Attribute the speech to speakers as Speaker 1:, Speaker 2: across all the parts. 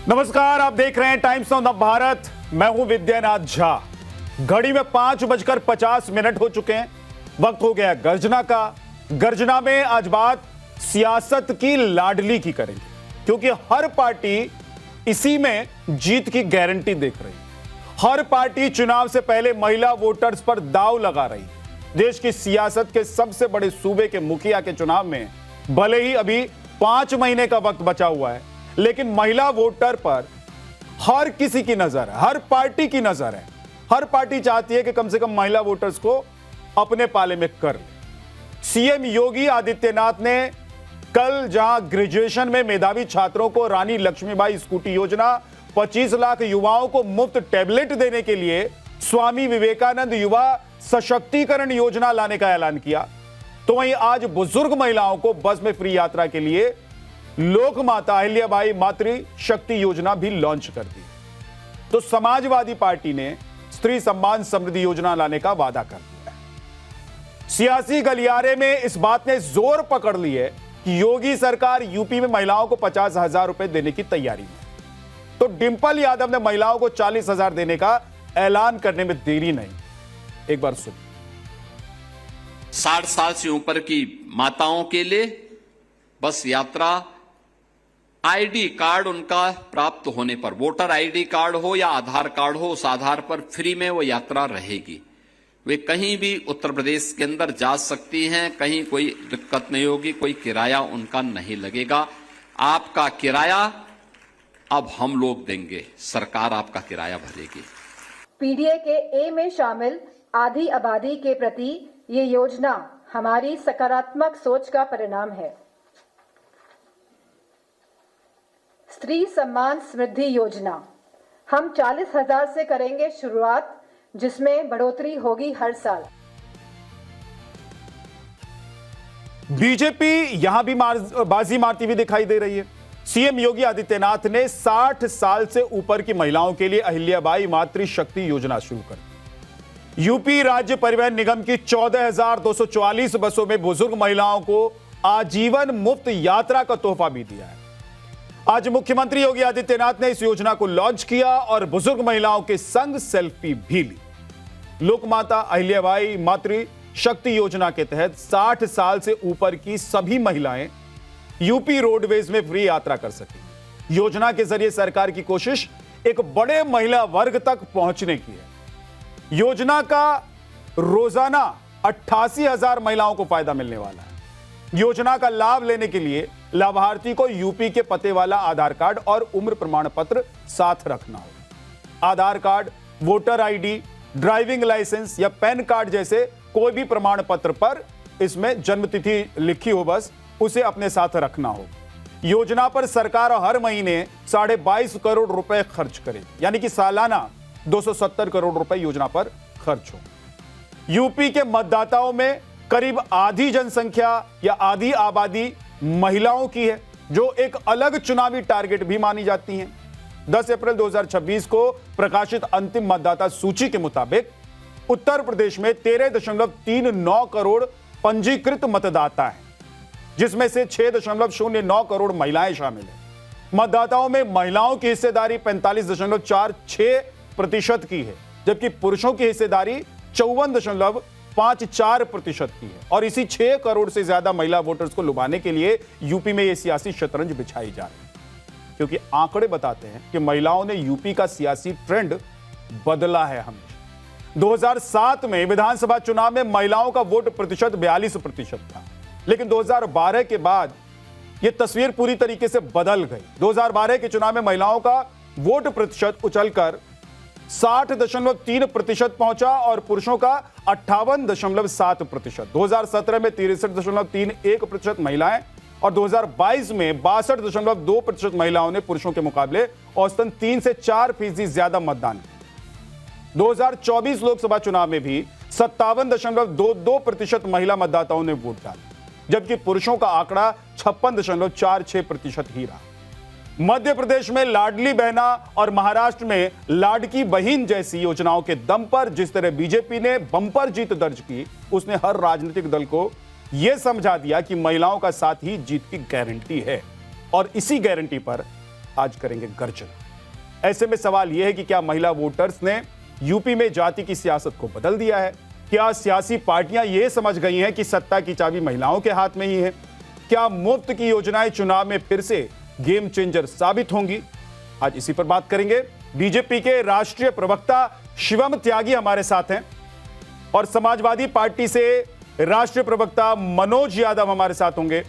Speaker 1: नमस्कार, आप देख रहे हैं टाइम्स ऑफ भारत। मैं हूं विद्यानाथ झा। घड़ी में 5:50 हो चुके हैं। वक्त हो गया गर्जना का। गर्जना में आज बात सियासत की लाडली की करेंगे, क्योंकि हर पार्टी इसी में जीत की गारंटी देख रही है। हर पार्टी चुनाव से पहले महिला वोटर्स पर दांव लगा रही है। देश की सियासत के सबसे बड़े सूबे के मुखिया के चुनाव में भले ही अभी 5 महीने का वक्त बचा हुआ है, लेकिन महिला वोटर पर हर किसी की नजर है, हर पार्टी की नजर है। हर पार्टी चाहती है कि कम से कम महिला वोटर्स को अपने पाले में कर ले। सीएम योगी आदित्यनाथ ने कल जहां ग्रेजुएशन में मेधावी छात्रों को रानी लक्ष्मीबाई स्कूटी योजना, 25 लाख युवाओं को मुफ्त टैबलेट देने के लिए स्वामी विवेकानंद युवा सशक्तिकरण योजना लाने का ऐलान किया, तो वहीं आज बुजुर्ग महिलाओं को बस में फ्री यात्रा के लिए लोक माता अहिल्याबाई मातृ शक्ति योजना भी लॉन्च कर दी। तो समाजवादी पार्टी ने स्त्री सम्मान समृद्धि योजना लाने का वादा कर दिया है। सियासी गलियारे में इस बात ने जोर पकड़ ली है कि योगी सरकार यूपी में महिलाओं को 50,000 रुपए देने की तैयारी में। तो डिंपल यादव ने महिलाओं को 40,000 देने का ऐलान करने में देरी नहीं। एक बार सुनिए।
Speaker 2: 60 साल से ऊपर की माताओं के लिए बस यात्रा आईडी कार्ड उनका प्राप्त होने पर, वोटर आईडी कार्ड हो या आधार कार्ड हो, उस आधार पर फ्री में वो यात्रा रहेगी। वे कहीं भी उत्तर प्रदेश के अंदर जा सकती हैं, कहीं कोई दिक्कत नहीं होगी, कोई किराया उनका नहीं लगेगा। आपका किराया अब हम लोग देंगे, सरकार आपका किराया भरेगी।
Speaker 3: पीडीए के ए में शामिल आधी आबादी के प्रति ये योजना हमारी सकारात्मक सोच का परिणाम है। स्त्री सम्मान समृद्धि योजना हम 40,000 से करेंगे शुरुआत, जिसमें बढ़ोतरी होगी हर साल।
Speaker 1: बीजेपी यहां भी बाजी मारती हुई दिखाई दे रही है। सीएम योगी आदित्यनाथ ने 60 साल से ऊपर की महिलाओं के लिए अहिल्याबाई मातृ शक्ति योजना शुरू कर दी। यूपी राज्य परिवहन निगम की 14,244 बसों में बुजुर्ग महिलाओं को आजीवन मुफ्त यात्रा का तोहफा भी दिया है। आज मुख्यमंत्री योगी आदित्यनाथ ने इस योजना को लॉन्च किया और बुजुर्ग महिलाओं के संग सेल्फी भी ली। लोकमाता अहिल्याबाई मातृ शक्ति योजना के तहत 60 साल से ऊपर की सभी महिलाएं यूपी रोडवेज में फ्री यात्रा कर सकें। योजना के जरिए सरकार की कोशिश एक बड़े महिला वर्ग तक पहुंचने की है। योजना का रोजाना 88,000 महिलाओं को फायदा मिलने वाला है। योजना का लाभ लेने के लिए लाभार्थी को यूपी के पते वाला आधार कार्ड और उम्र प्रमाण पत्र साथ रखना होगा। Aadhaar card, voter ID, driving licence या पैन कार्ड जैसे कोई भी प्रमाण पत्र पर इसमें जन्मतिथि लिखी हो, बस उसे अपने साथ रखना होगा। योजना पर सरकार हर महीने 22.5 करोड़ रुपए खर्च करेगी, यानी कि सालाना 270 करोड़ रुपए योजना पर खर्च हो। यूपी के मतदाताओं में करीब आधी जनसंख्या या आधी आबादी महिलाओं की है, जो एक अलग चुनावी टारगेट भी मानी जाती हैं। 10 अप्रैल 2026 को प्रकाशित अंतिम मतदाता सूची के मुताबिक उत्तर प्रदेश में 13.39 करोड़ पंजीकृत मतदाता हैं, जिसमें से 6.09 करोड़ महिलाएं शामिल हैं। मतदाताओं में महिलाओं की हिस्सेदारी 45.46% की है, जबकि पुरुषों की हिस्सेदारी 54.54% की है। और इसी 6 करोड़ से ज्यादा महिला वोटर्स को लुभाने के लिए यूपी में यह सियासी शतरंज बिछाई जा रही है, क्योंकि आंकड़े बताते हैं कि महिलाओं ने यूपी का सियासी ट्रेंड बदला है हमेशा। 2007 में विधानसभा चुनाव में महिलाओं का वोट प्रतिशत 42% था, लेकिन 2012 के बाद यह तस्वीर पूरी तरीके से बदल गई। 2012 के चुनाव में महिलाओं का वोट प्रतिशत उछलकर 60.3% पहुंचा और पुरुषों का 58.7%। 2017 में 63.31% महिलाएं और 2022 में 62.2% महिलाओं ने पुरुषों के मुकाबले औसतन 3 से 4% ज्यादा मतदान किया। 2024 लोकसभा चुनाव में भी 57.22% महिला मतदाताओं ने वोट डाला, जबकि पुरुषों का आंकड़ा 56.46% ही रहा। मध्य प्रदेश में लाडली बहना और महाराष्ट्र में लाडकी बहिन जैसी योजनाओं के दम पर जिस तरह बीजेपी ने बंपर जीत दर्ज की, उसने हर राजनीतिक दल को यह समझा दिया कि महिलाओं का साथ ही जीत की गारंटी है। और इसी गारंटी पर आज करेंगे गर्जन। ऐसे में सवाल यह है कि क्या महिला वोटर्स ने यूपी में जाति की सियासत को बदल दिया है? क्या सियासी पार्टियां यह समझ गई हैं कि सत्ता की चाबी महिलाओं के हाथ में ही है? क्या मुफ्त की योजनाएं चुनाव में फिर से गेम चेंजर साबित होंगी? आज इसी पर बात करेंगे। बीजेपी के राष्ट्रीय प्रवक्ता शिवम त्यागी हमारे साथ हैं और समाजवादी पार्टी से राष्ट्रीय प्रवक्ता मनोज यादव हमारे साथ होंगे।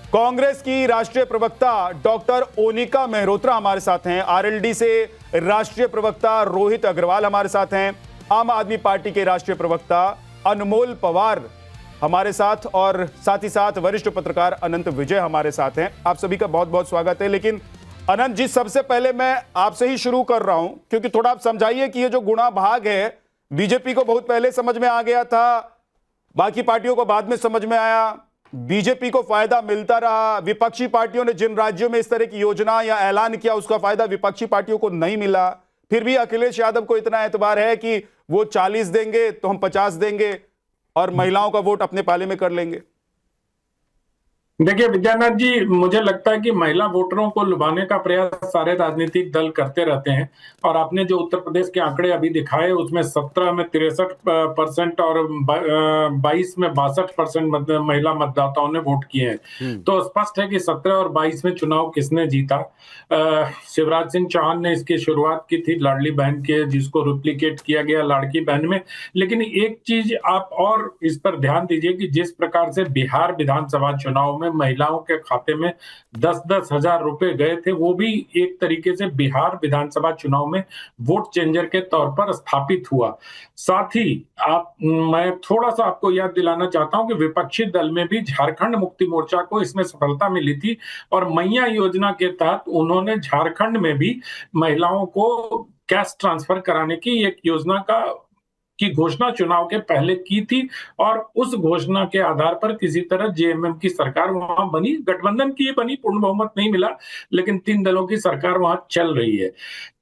Speaker 1: कांग्रेस की राष्ट्रीय प्रवक्ता डॉक्टर ओनिका मेहरोत्रा हमारे साथ हैं। आरएलडी से राष्ट्रीय प्रवक्ता रोहित अग्रवाल हमारे साथ हैं। आम आदमी पार्टी के राष्ट्रीय प्रवक्ता अनमोल पवार हमारे साथ और साथ ही साथ वरिष्ठ पत्रकार अनंत विजय हमारे साथ हैं। आप सभी का बहुत बहुत स्वागत है। लेकिन अनंत जी, सबसे पहले मैं आपसे ही शुरू कर रहा हूं, क्योंकि थोड़ा आप समझाइए कि ये जो गुणा भाग है, बीजेपी को बहुत पहले समझ में आ गया था, बाकी पार्टियों को बाद में समझ में आया, बीजेपी को फायदा मिलता रहा। विपक्षी पार्टियों ने जिन राज्यों में इस तरह की योजना या ऐलान किया, उसका फायदा विपक्षी पार्टियों को नहीं मिला। फिर भी अखिलेश यादव को इतना एतबार है कि वो 40 देंगे तो हम 50 देंगे और महिलाओं का वोट अपने पाले में कर लेंगे।
Speaker 4: देखिए विद्यानाथ जी, मुझे लगता है कि महिला वोटरों को लुभाने का प्रयास सारे राजनीतिक दल करते रहते हैं और आपने जो उत्तर प्रदेश के आंकड़े अभी दिखाए, उसमें 17 में 63% और 22 में 62% महिला मतदाताओं ने वोट किए हैं। तो स्पष्ट है कि 17 और 22 में चुनाव किसने जीता। शिवराज सिंह चौहान ने इसकी शुरुआत की थी लाडली बहन के, जिसको रिप्लिकेट किया गया लाड़की बहन में। लेकिन एक चीज आप और इस पर ध्यान दीजिए कि जिस प्रकार से बिहार विधानसभा चुनाव में महिलाओं के खाते में 10-10 हजार रुपए गए थे, वो भी एक तरीके से बिहार विधानसभा चुनाव में वोट चेंजर के तौर पर स्थापित हुआ। साथ ही मैं थोड़ा सा आपको याद दिलाना चाहता हूं कि विपक्षी दल में भी झारखंड मुक्ति मोर्चा को इसमें सफलता मिली थी और मैया योजना के तहत उन्होंने झारखंड में भी महिलाओं को कैश ट्रांसफर कराने की एक योजना की घोषणा चुनाव के पहले की थी और उस घोषणा के आधार पर किसी तरह जेएमएम की सरकार वहां बनी। गठबंधन की बनी, पूर्ण बहुमत नहीं मिला, लेकिन 3 दलों की सरकार वहां चल रही है।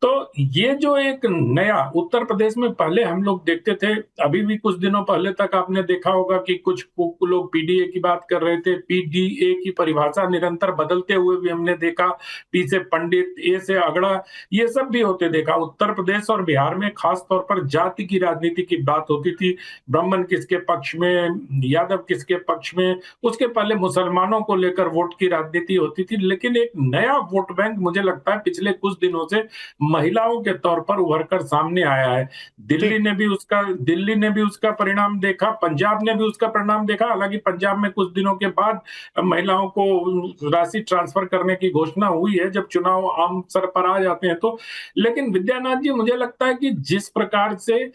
Speaker 4: तो ये जो एक नया उत्तर प्रदेश में पहले हम लोग देखते थे, अभी भी कुछ दिनों पहले तक आपने देखा होगा कि कुछ लोग पीडीए की बात कर रहे थे। पीडीए की परिभाषा निरंतर बदलते हुए भी हमने देखा। पी से पंडित, ए से अगड़ा, ये सब भी होते देखा। उत्तर प्रदेश और बिहार में खास तौर पर जाति की राजनीति की बात होती थी। ब्राह्मण किसके पक्ष में, यादव किसके पक्ष में, उसके पहले मुसलमानों को लेकर वोट की राजनीति होती थी। लेकिन एक नया वोट बैंक मुझे लगता है पिछले कुछ दिनों से महिलाओं के तौर पर उभर कर सामने आया है। दिल्ली ने भी उसका परिणाम देखा, पंजाब ने भी उसका परिणाम देखा। हालांकि पंजाब में कुछ दिनों के बाद महिलाओं को राशि ट्रांसफर करने की घोषणा हुई है, जब चुनाव आम सर पर आ जाते हैं तो। लेकिन विद्यानाथ जी, मुझे लगता है कि जिस प्रकार से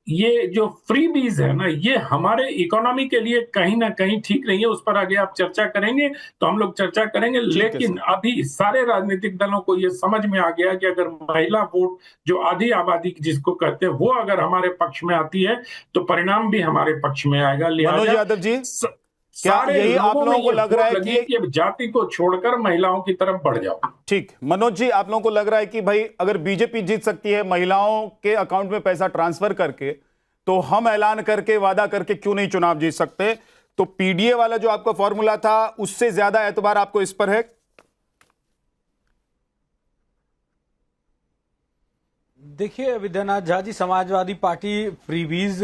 Speaker 4: ये जो फ्री बीज है ना, ये हमारे इकोनॉमी के लिए कहीं ना कहीं ठीक नहीं है। उस पर आगे आप चर्चा करेंगे तो हम लोग चर्चा करेंगे। लेकिन अभी सारे राजनीतिक दलों को ये समझ में आ गया कि अगर महिला वोट, जो आधी आबादी जिसको कहते हैं, वो अगर हमारे पक्ष में आती है तो परिणाम भी हमारे पक्ष में आएगा।
Speaker 1: मनोज यादव जी, क्या यही आप लोगों को लग रहा है कि
Speaker 4: जाति को छोड़कर महिलाओं की तरफ बढ़ जाओ? ठीक,
Speaker 1: मनोज जी, आप लोगों को लग रहा है कि भाई अगर बीजेपी जीत सकती है महिलाओं के अकाउंट में पैसा ट्रांसफर करके, तो हम ऐलान करके वादा करके क्यों नहीं चुनाव जीत सकते? तो पीडीए वाला जो आपका फॉर्मूला था, उससे ज्यादा एतबार आपको इस पर है?
Speaker 5: देखिए विद्यानाथ झा जी, समाजवादी पार्टी फ्रीबीज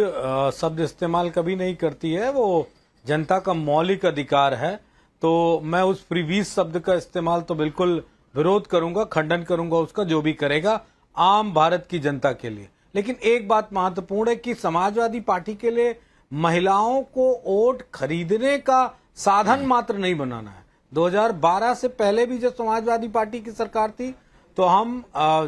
Speaker 5: शब्द इस्तेमाल कभी नहीं करती है। वो जनता का मौलिक अधिकार है। तो मैं उस फ्रीबीज शब्द का इस्तेमाल तो बिल्कुल विरोध करूंगा, खंडन करूंगा उसका, जो भी करेगा आम भारत की जनता के लिए। लेकिन एक बात महत्वपूर्ण है कि समाजवादी पार्टी के लिए महिलाओं को वोट खरीदने का साधन मात्र नहीं बनाना है। 2012 से पहले भी जब समाजवादी पार्टी की सरकार थी तो हम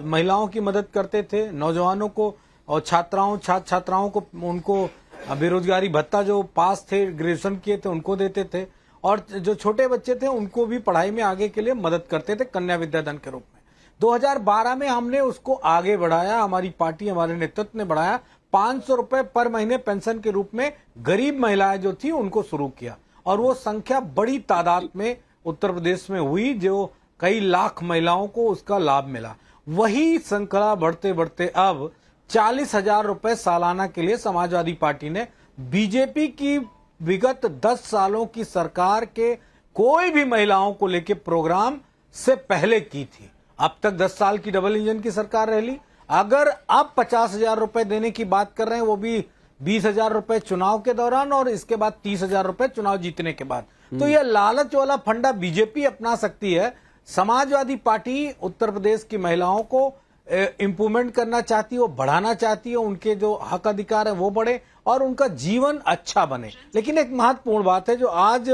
Speaker 5: महिलाओं की मदद करते थे, नौजवानों को और छात्राओं को, उनको बेरोजगारी भत्ता जो पास थे, ग्रेजुएशन किए थे, उनको देते थे, और जो छोटे बच्चे थे उनको भी पढ़ाई में आगे के लिए मदद करते थे कन्या विद्याधन के रूप में। 2012 में हमने उसको आगे बढ़ाया, हमारी पार्टी, हमारे नेतृत्व ने बढ़ाया। 500 रुपए पर महीने पेंशन के रूप में गरीब महिलाएं जो थी उनको शुरू किया, और वो संख्या बड़ी तादाद में उत्तर प्रदेश में हुई, जो कई लाख महिलाओं को उसका लाभ मिला। वही श्रृंखला बढ़ते बढ़ते अब 40,000 रुपए सालाना के लिए समाजवादी पार्टी ने बीजेपी की विगत 10 सालों की सरकार के कोई भी महिलाओं को लेकर प्रोग्राम से पहले की थी। अब तक 10 साल की डबल इंजन की सरकार रह ली। अगर अब 50,000 रुपए देने की बात कर रहे हैं, वो भी 20,000 रुपए चुनाव के दौरान और इसके बाद 30,000 रुपए चुनाव जीतने के बाद, तो यह लालच वाला फंडा बीजेपी अपना सकती है। समाजवादी पार्टी उत्तर प्रदेश की महिलाओं को इंप्रूवमेंट करना चाहती है, बढ़ाना चाहती है, उनके जो हक अधिकार है वो बढ़े और उनका जीवन अच्छा बने। लेकिन एक महत्वपूर्ण बात है जो आज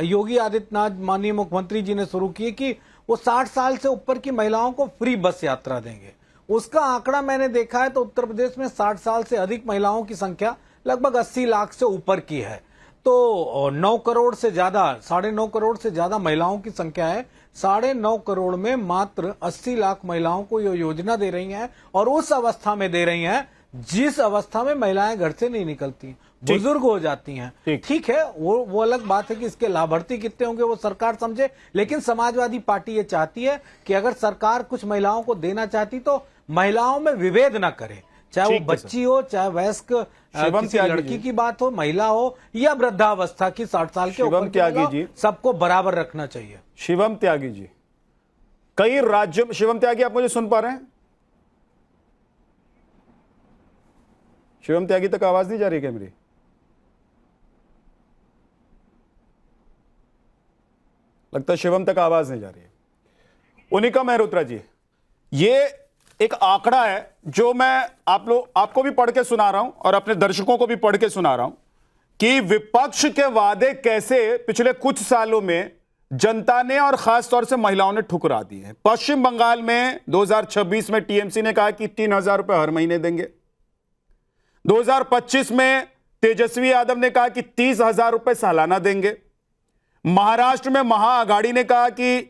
Speaker 5: योगी आदित्यनाथ माननीय मुख्यमंत्री जी ने शुरू की कि वो 60 साल से ऊपर की महिलाओं को फ्री बस यात्रा देंगे। उसका आंकड़ा मैंने देखा है तो उत्तर प्रदेश में 60 साल से अधिक महिलाओं की संख्या लगभग 80 लाख से ऊपर की है। तो 9 करोड़ से ज्यादा, 9.5 करोड़ से ज्यादा महिलाओं की संख्या है। 9.5 करोड़ में मात्र 80 लाख महिलाओं को ये योजना दे रही हैं और उस अवस्था में दे रही हैं जिस अवस्था में महिलाएं घर से नहीं निकलती, बुजुर्ग हो जाती हैं। ठीक है, वो अलग बात है कि इसके लाभार्थी कितने होंगे वो सरकार समझे, लेकिन समाजवादी पार्टी ये चाहती है कि अगर सरकार कुछ महिलाओं को देना चाहती तो महिलाओं में विभेद ना करे, चाहे वो बच्ची हो, चाहे वयस्क किसी लड़की की बात हो, महिला हो या वृद्धावस्था की 60 साल के ऊपर की, सबको बराबर रखना चाहिए।
Speaker 1: शिवम त्यागी जी, कई राज्यों में, शिवम त्यागी आप मुझे सुन पा रहे हैं? शिवम त्यागी तक आवाज नहीं जा रही क्या मेरी? लगता है शिवम तक आवाज नहीं जा रही है। उनिका मेहरोत्रा जी, ये एक आंकड़ा है जो मैं आपको भी पढ़ के सुना रहा हूं और अपने दर्शकों को भी पढ़ के सुना रहा हूं कि विपक्ष के वादे कैसे पिछले कुछ सालों में जनता ने और खासतौर से महिलाओं ने ठुकरा दिए हैं। पश्चिम बंगाल में 2026 में टीएमसी ने कहा कि 3,000 रुपए हर महीने देंगे। 2025 में तेजस्वी यादव ने कहा कि 30,000 रुपए सालाना देंगे। महाराष्ट्र में महाआघाड़ी ने कहा कि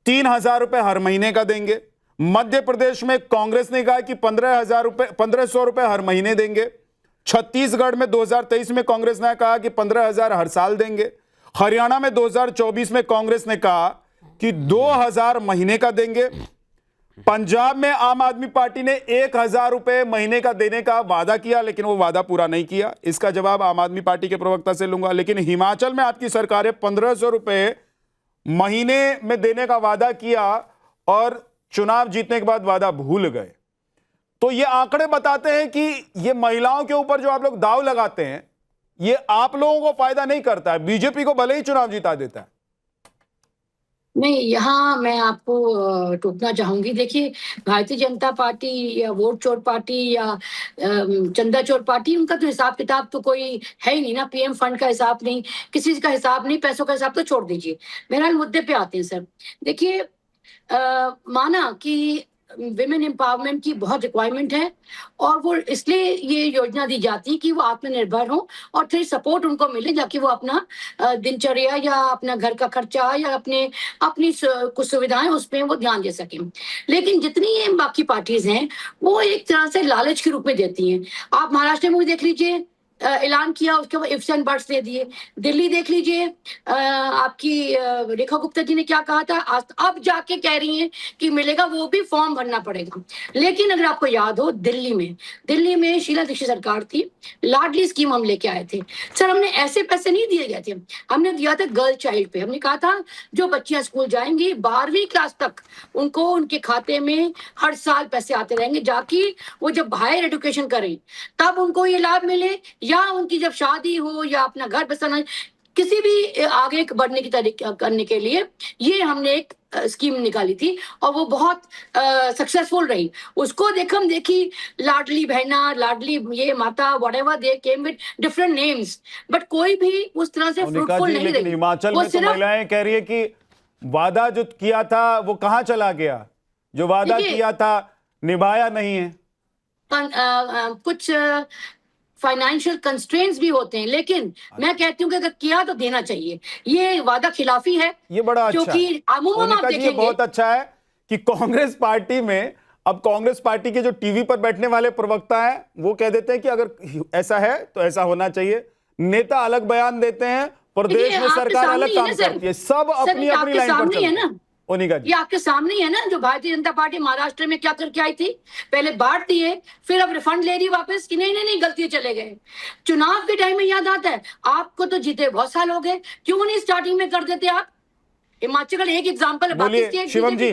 Speaker 1: 3,000 रुपए हर महीने का देंगे। मध्य प्रदेश में कांग्रेस ने कहा कि 1,500 रुपए हर महीने देंगे। छत्तीसगढ़ में 2023 में कांग्रेस ने कहा कि 15,000 हर साल देंगे। हरियाणा में 2024 में कांग्रेस ने कहा कि 2,000 महीने का देंगे। पंजाब में आम आदमी पार्टी ने 1,000 रुपए महीने का देने का वादा किया, लेकिन वो वादा पूरा नहीं किया। इसका जवाब आम आदमी पार्टी के प्रवक्ता से लूंगा। लेकिन हिमाचल में आपकी सरकार 1,500 रुपए महीने में देने का वादा किया और चुनाव जीतने के बाद वादा भूल गए। तो ये आंकड़े बताते हैं कि ये महिलाओं के ऊपर जो आप लोग दाव लगाते हैं, ये आप लोगों को फायदा नहीं करता है, बीजेपी को भले ही चुनाव जिता देता है।
Speaker 6: नहीं, यहाँ मैं आपको टोकना चाहूंगी। देखिए, भारतीय जनता पार्टी या वोट चोर पार्टी या चंदा चोर पार्टी, उनका तो हिसाब किताब तो कोई है ही नहीं ना। पीएम फंड का हिसाब नहीं, किसी का हिसाब नहीं, पैसों का हिसाब तो छोड़ दीजिए। मेरा मुद्दे पे आते हैं सर। देखिए, माना कि विमेन एम्पावरमेंट की बहुत रिक्वायरमेंट है और वो इसलिए ये योजना दी जाती है कि वो आत्मनिर्भर हो और फिर सपोर्ट उनको मिले जाकि वो अपना दिनचर्या या अपना घर का खर्चा या अपनी कुछ सुविधाएं उस पर वो ध्यान दे सकें। लेकिन जितनी ये बाकी पार्टीज हैं वो एक तरह से लालच के रूप में देती हैं। आप महाराष्ट्र में देख लीजिए, ऐलान किया, उसके बाद इफ्स एंड बट्स दे दिए। दिल्ली देख लीजिए, आपकी रेखा गुप्ता जी ने क्या कहा था, अब जाके कह रही हैं कि मिलेगा, वो भी फॉर्म भरना पड़ेगा। लेकिन अगर आपको याद हो, दिल्ली में शीला दीक्षित सरकार थी, लाडली स्कीम हम लेके आए थे सर। हमने ऐसे पैसे नहीं दिए गए थे, हमने दिया था गर्ल चाइल्ड पे। हमने कहा था जो बच्चियां स्कूल जाएंगी 12वीं क्लास तक, उनको उनके खाते में हर साल पैसे आते रहेंगे, जाकि वो जब हायर एजुकेशन करें तब उनको ये लाभ मिले, या उनकी जब शादी हो या अपना घर बसाना, किसी भी आगे बढ़ने की तरीके करने के लिए ये हमने एक स्कीम निकाली थी और वो बहुत सक्सेसफुल रही। उसको हम देखी लाडली बहना, लाडली ये माता, whatever they came with different names, but कोई भी उस तरह से फ्रूटफुल नहीं रही।
Speaker 1: हिमाचल में तो महिलाएं कह रही है कि वादा जो किया था वो कहां चला गया, जो वादा किया था निभाया नहीं है।
Speaker 6: कुछ फाइनेंशियल कंस्ट्रेंट्स भी होते हैं, लेकिन मैं कहती हूँ कि अगर किया तो देना चाहिए। ये वादा खिलाफी है।
Speaker 1: ये बड़ा अच्छा,
Speaker 6: क्योंकि अमूमन आप देखेंगे,
Speaker 1: बहुत अच्छा है कि कांग्रेस पार्टी में अब कांग्रेस पार्टी के जो टीवी पर बैठने वाले प्रवक्ता हैं वो कह देते हैं कि अगर ऐसा है तो ऐसा होना चाहिए। नेता अलग बयान देते हैं, प्रदेश में सरकार अलग काम करती है, सब अपनी अपनी लाइन पर चलते हैं।
Speaker 6: ये आपके सामने है ना, जो भारतीय जनता पार्टी महाराष्ट्र में क्या करके आई थी, पहले बांट दिए, फिर अब रिफंड ले रही वापस कि नहीं गलती चले गए। चुनाव के टाइम में याद आता है आपको, तो जीते बहुत साल हो गए, क्यों नहीं स्टार्टिंग में कर देते आप? हिमाचल का एक एग्जाम्पल है, बाकी
Speaker 1: बोलिए,
Speaker 6: स्टेट
Speaker 1: शिवम जी।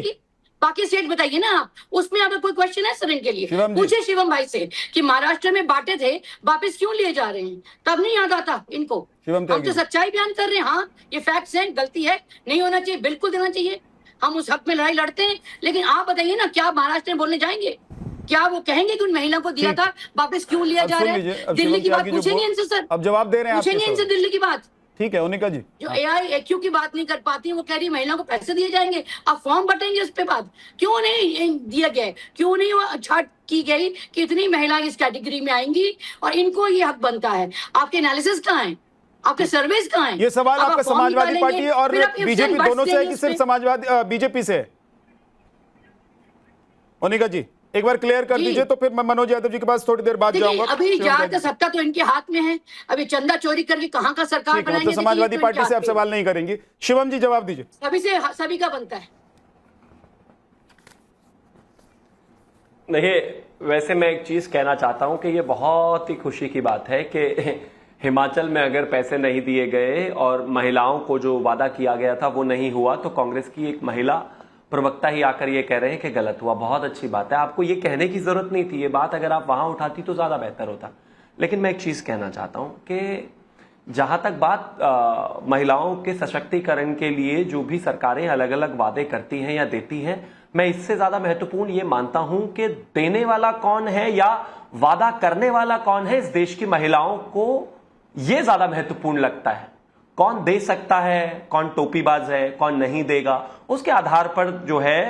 Speaker 6: बाकी स्टेट बताइए ना आप, उसमें अगर कोई क्वेश्चन है सर इनके लिए
Speaker 1: शिवम जी।
Speaker 6: पूछे शिवम भाई से कि महाराष्ट्र में बांटे थे वापस क्यों लिए जा रहे हैं, तब नहीं याद आता इनको।
Speaker 1: शिवम
Speaker 6: हम
Speaker 1: त्यागी
Speaker 6: तो
Speaker 1: जी।
Speaker 6: सच्चाई बयान कर रहे हैं, हाँ ये फैक्ट्स हैं, गलती है, नहीं होना चाहिए, बिल्कुल देना चाहिए, हम उस हक में लड़ाई लड़ते हैं। लेकिन आप बताइए ना, क्या महाराष्ट्र में बोलने जाएंगे, क्या वो कहेंगे कि उन महिला को दिया था वापस क्यों लिया
Speaker 1: अब
Speaker 6: जा
Speaker 1: सुन
Speaker 6: रहा
Speaker 1: लीजिए,
Speaker 6: है?
Speaker 1: अब
Speaker 6: दिल्ली
Speaker 1: शिवम
Speaker 6: की बात
Speaker 1: त्यागी जो
Speaker 6: पूछेंगे इनसे सर,
Speaker 1: अब जवाब दे रहे हैं
Speaker 6: पूछेंगे
Speaker 1: आपके
Speaker 6: इनसे
Speaker 1: सवाल।
Speaker 6: दिल्ली की बात।
Speaker 1: ठीक है उनिका जी।
Speaker 6: जो AIAQ की बात नहीं कर पाती है, वो कह रही है महिलाओं को पैसे दिए जाएंगे, अब फॉर्म बटेंगे उस पे बात, क्यों नहीं दिया गया, क्यों नहीं वो छाट की गई कि इतनी महिलाएं इस कैटेगरी में आएंगी और इनको ये हक बनता है? आपके एनालिसिस कहाँ है, आपके सर्वेस कहाँ है?
Speaker 1: ये सवाल
Speaker 6: अब आप
Speaker 1: आपका
Speaker 6: फॉर्म
Speaker 1: समाजवादी
Speaker 6: निकालेंगे,
Speaker 1: पार्टी और
Speaker 6: फिर आप ifs
Speaker 1: बीजेपी
Speaker 6: and buts
Speaker 1: दोनों से है
Speaker 6: देंगे
Speaker 1: कि
Speaker 6: उस
Speaker 1: सिर्फ
Speaker 6: पे।
Speaker 1: समाजवादी बीजेपी से है? उनिका जी एक बार क्लियर कर
Speaker 6: जी।
Speaker 1: दीजिए, तो फिर मैं मनोज यादव जी के पास थोड़ी देर बाद
Speaker 6: देखिए,
Speaker 1: जाऊंगा।
Speaker 6: अभी
Speaker 1: शिवम
Speaker 6: ज्यादा
Speaker 1: त्यागी जी।
Speaker 6: सत्ता तो इनके हाथ में है, अभी चंदा चोरी करके कहाँ का सरकार
Speaker 1: ठीक है,
Speaker 6: बनाएंगे,
Speaker 1: तो
Speaker 6: देखिए,
Speaker 1: समाजवादी
Speaker 6: ये तो
Speaker 1: पार्टी
Speaker 6: इनके
Speaker 1: से आप
Speaker 6: हाथ में
Speaker 1: सवाल नहीं करेंगी। शिवम जी जवाब दीजिए।
Speaker 6: है। सभी का बनता है।
Speaker 7: देखिए, वैसे मैं एक चीज कहना चाहता हूं कि ये बहुत ही खुशी की बात है कि हिमाचल में अगर पैसे नहीं दिए गए और महिलाओं को जो वादा किया गया था वो नहीं हुआ, तो कांग्रेस की एक महिला प्रवक्ता ही आकर ये कह रहे हैं कि गलत हुआ। बहुत अच्छी बात है, आपको ये कहने की जरूरत नहीं थी, ये बात अगर आप वहां उठाती तो ज्यादा बेहतर होता। लेकिन मैं एक चीज कहना चाहता हूं कि जहां तक बात महिलाओं के सशक्तिकरण के लिए जो भी सरकारें अलग अलग वादे करती हैं या देती हैं, मैं इससे ज्यादा महत्वपूर्ण ये मानता हूं कि देने वाला कौन है या वादा करने वाला कौन है, इस देश की महिलाओं को ये ज्यादा महत्वपूर्ण लगता है। कौन दे सकता है, कौन टोपीबाज है, कौन नहीं देगा, उसके आधार पर जो है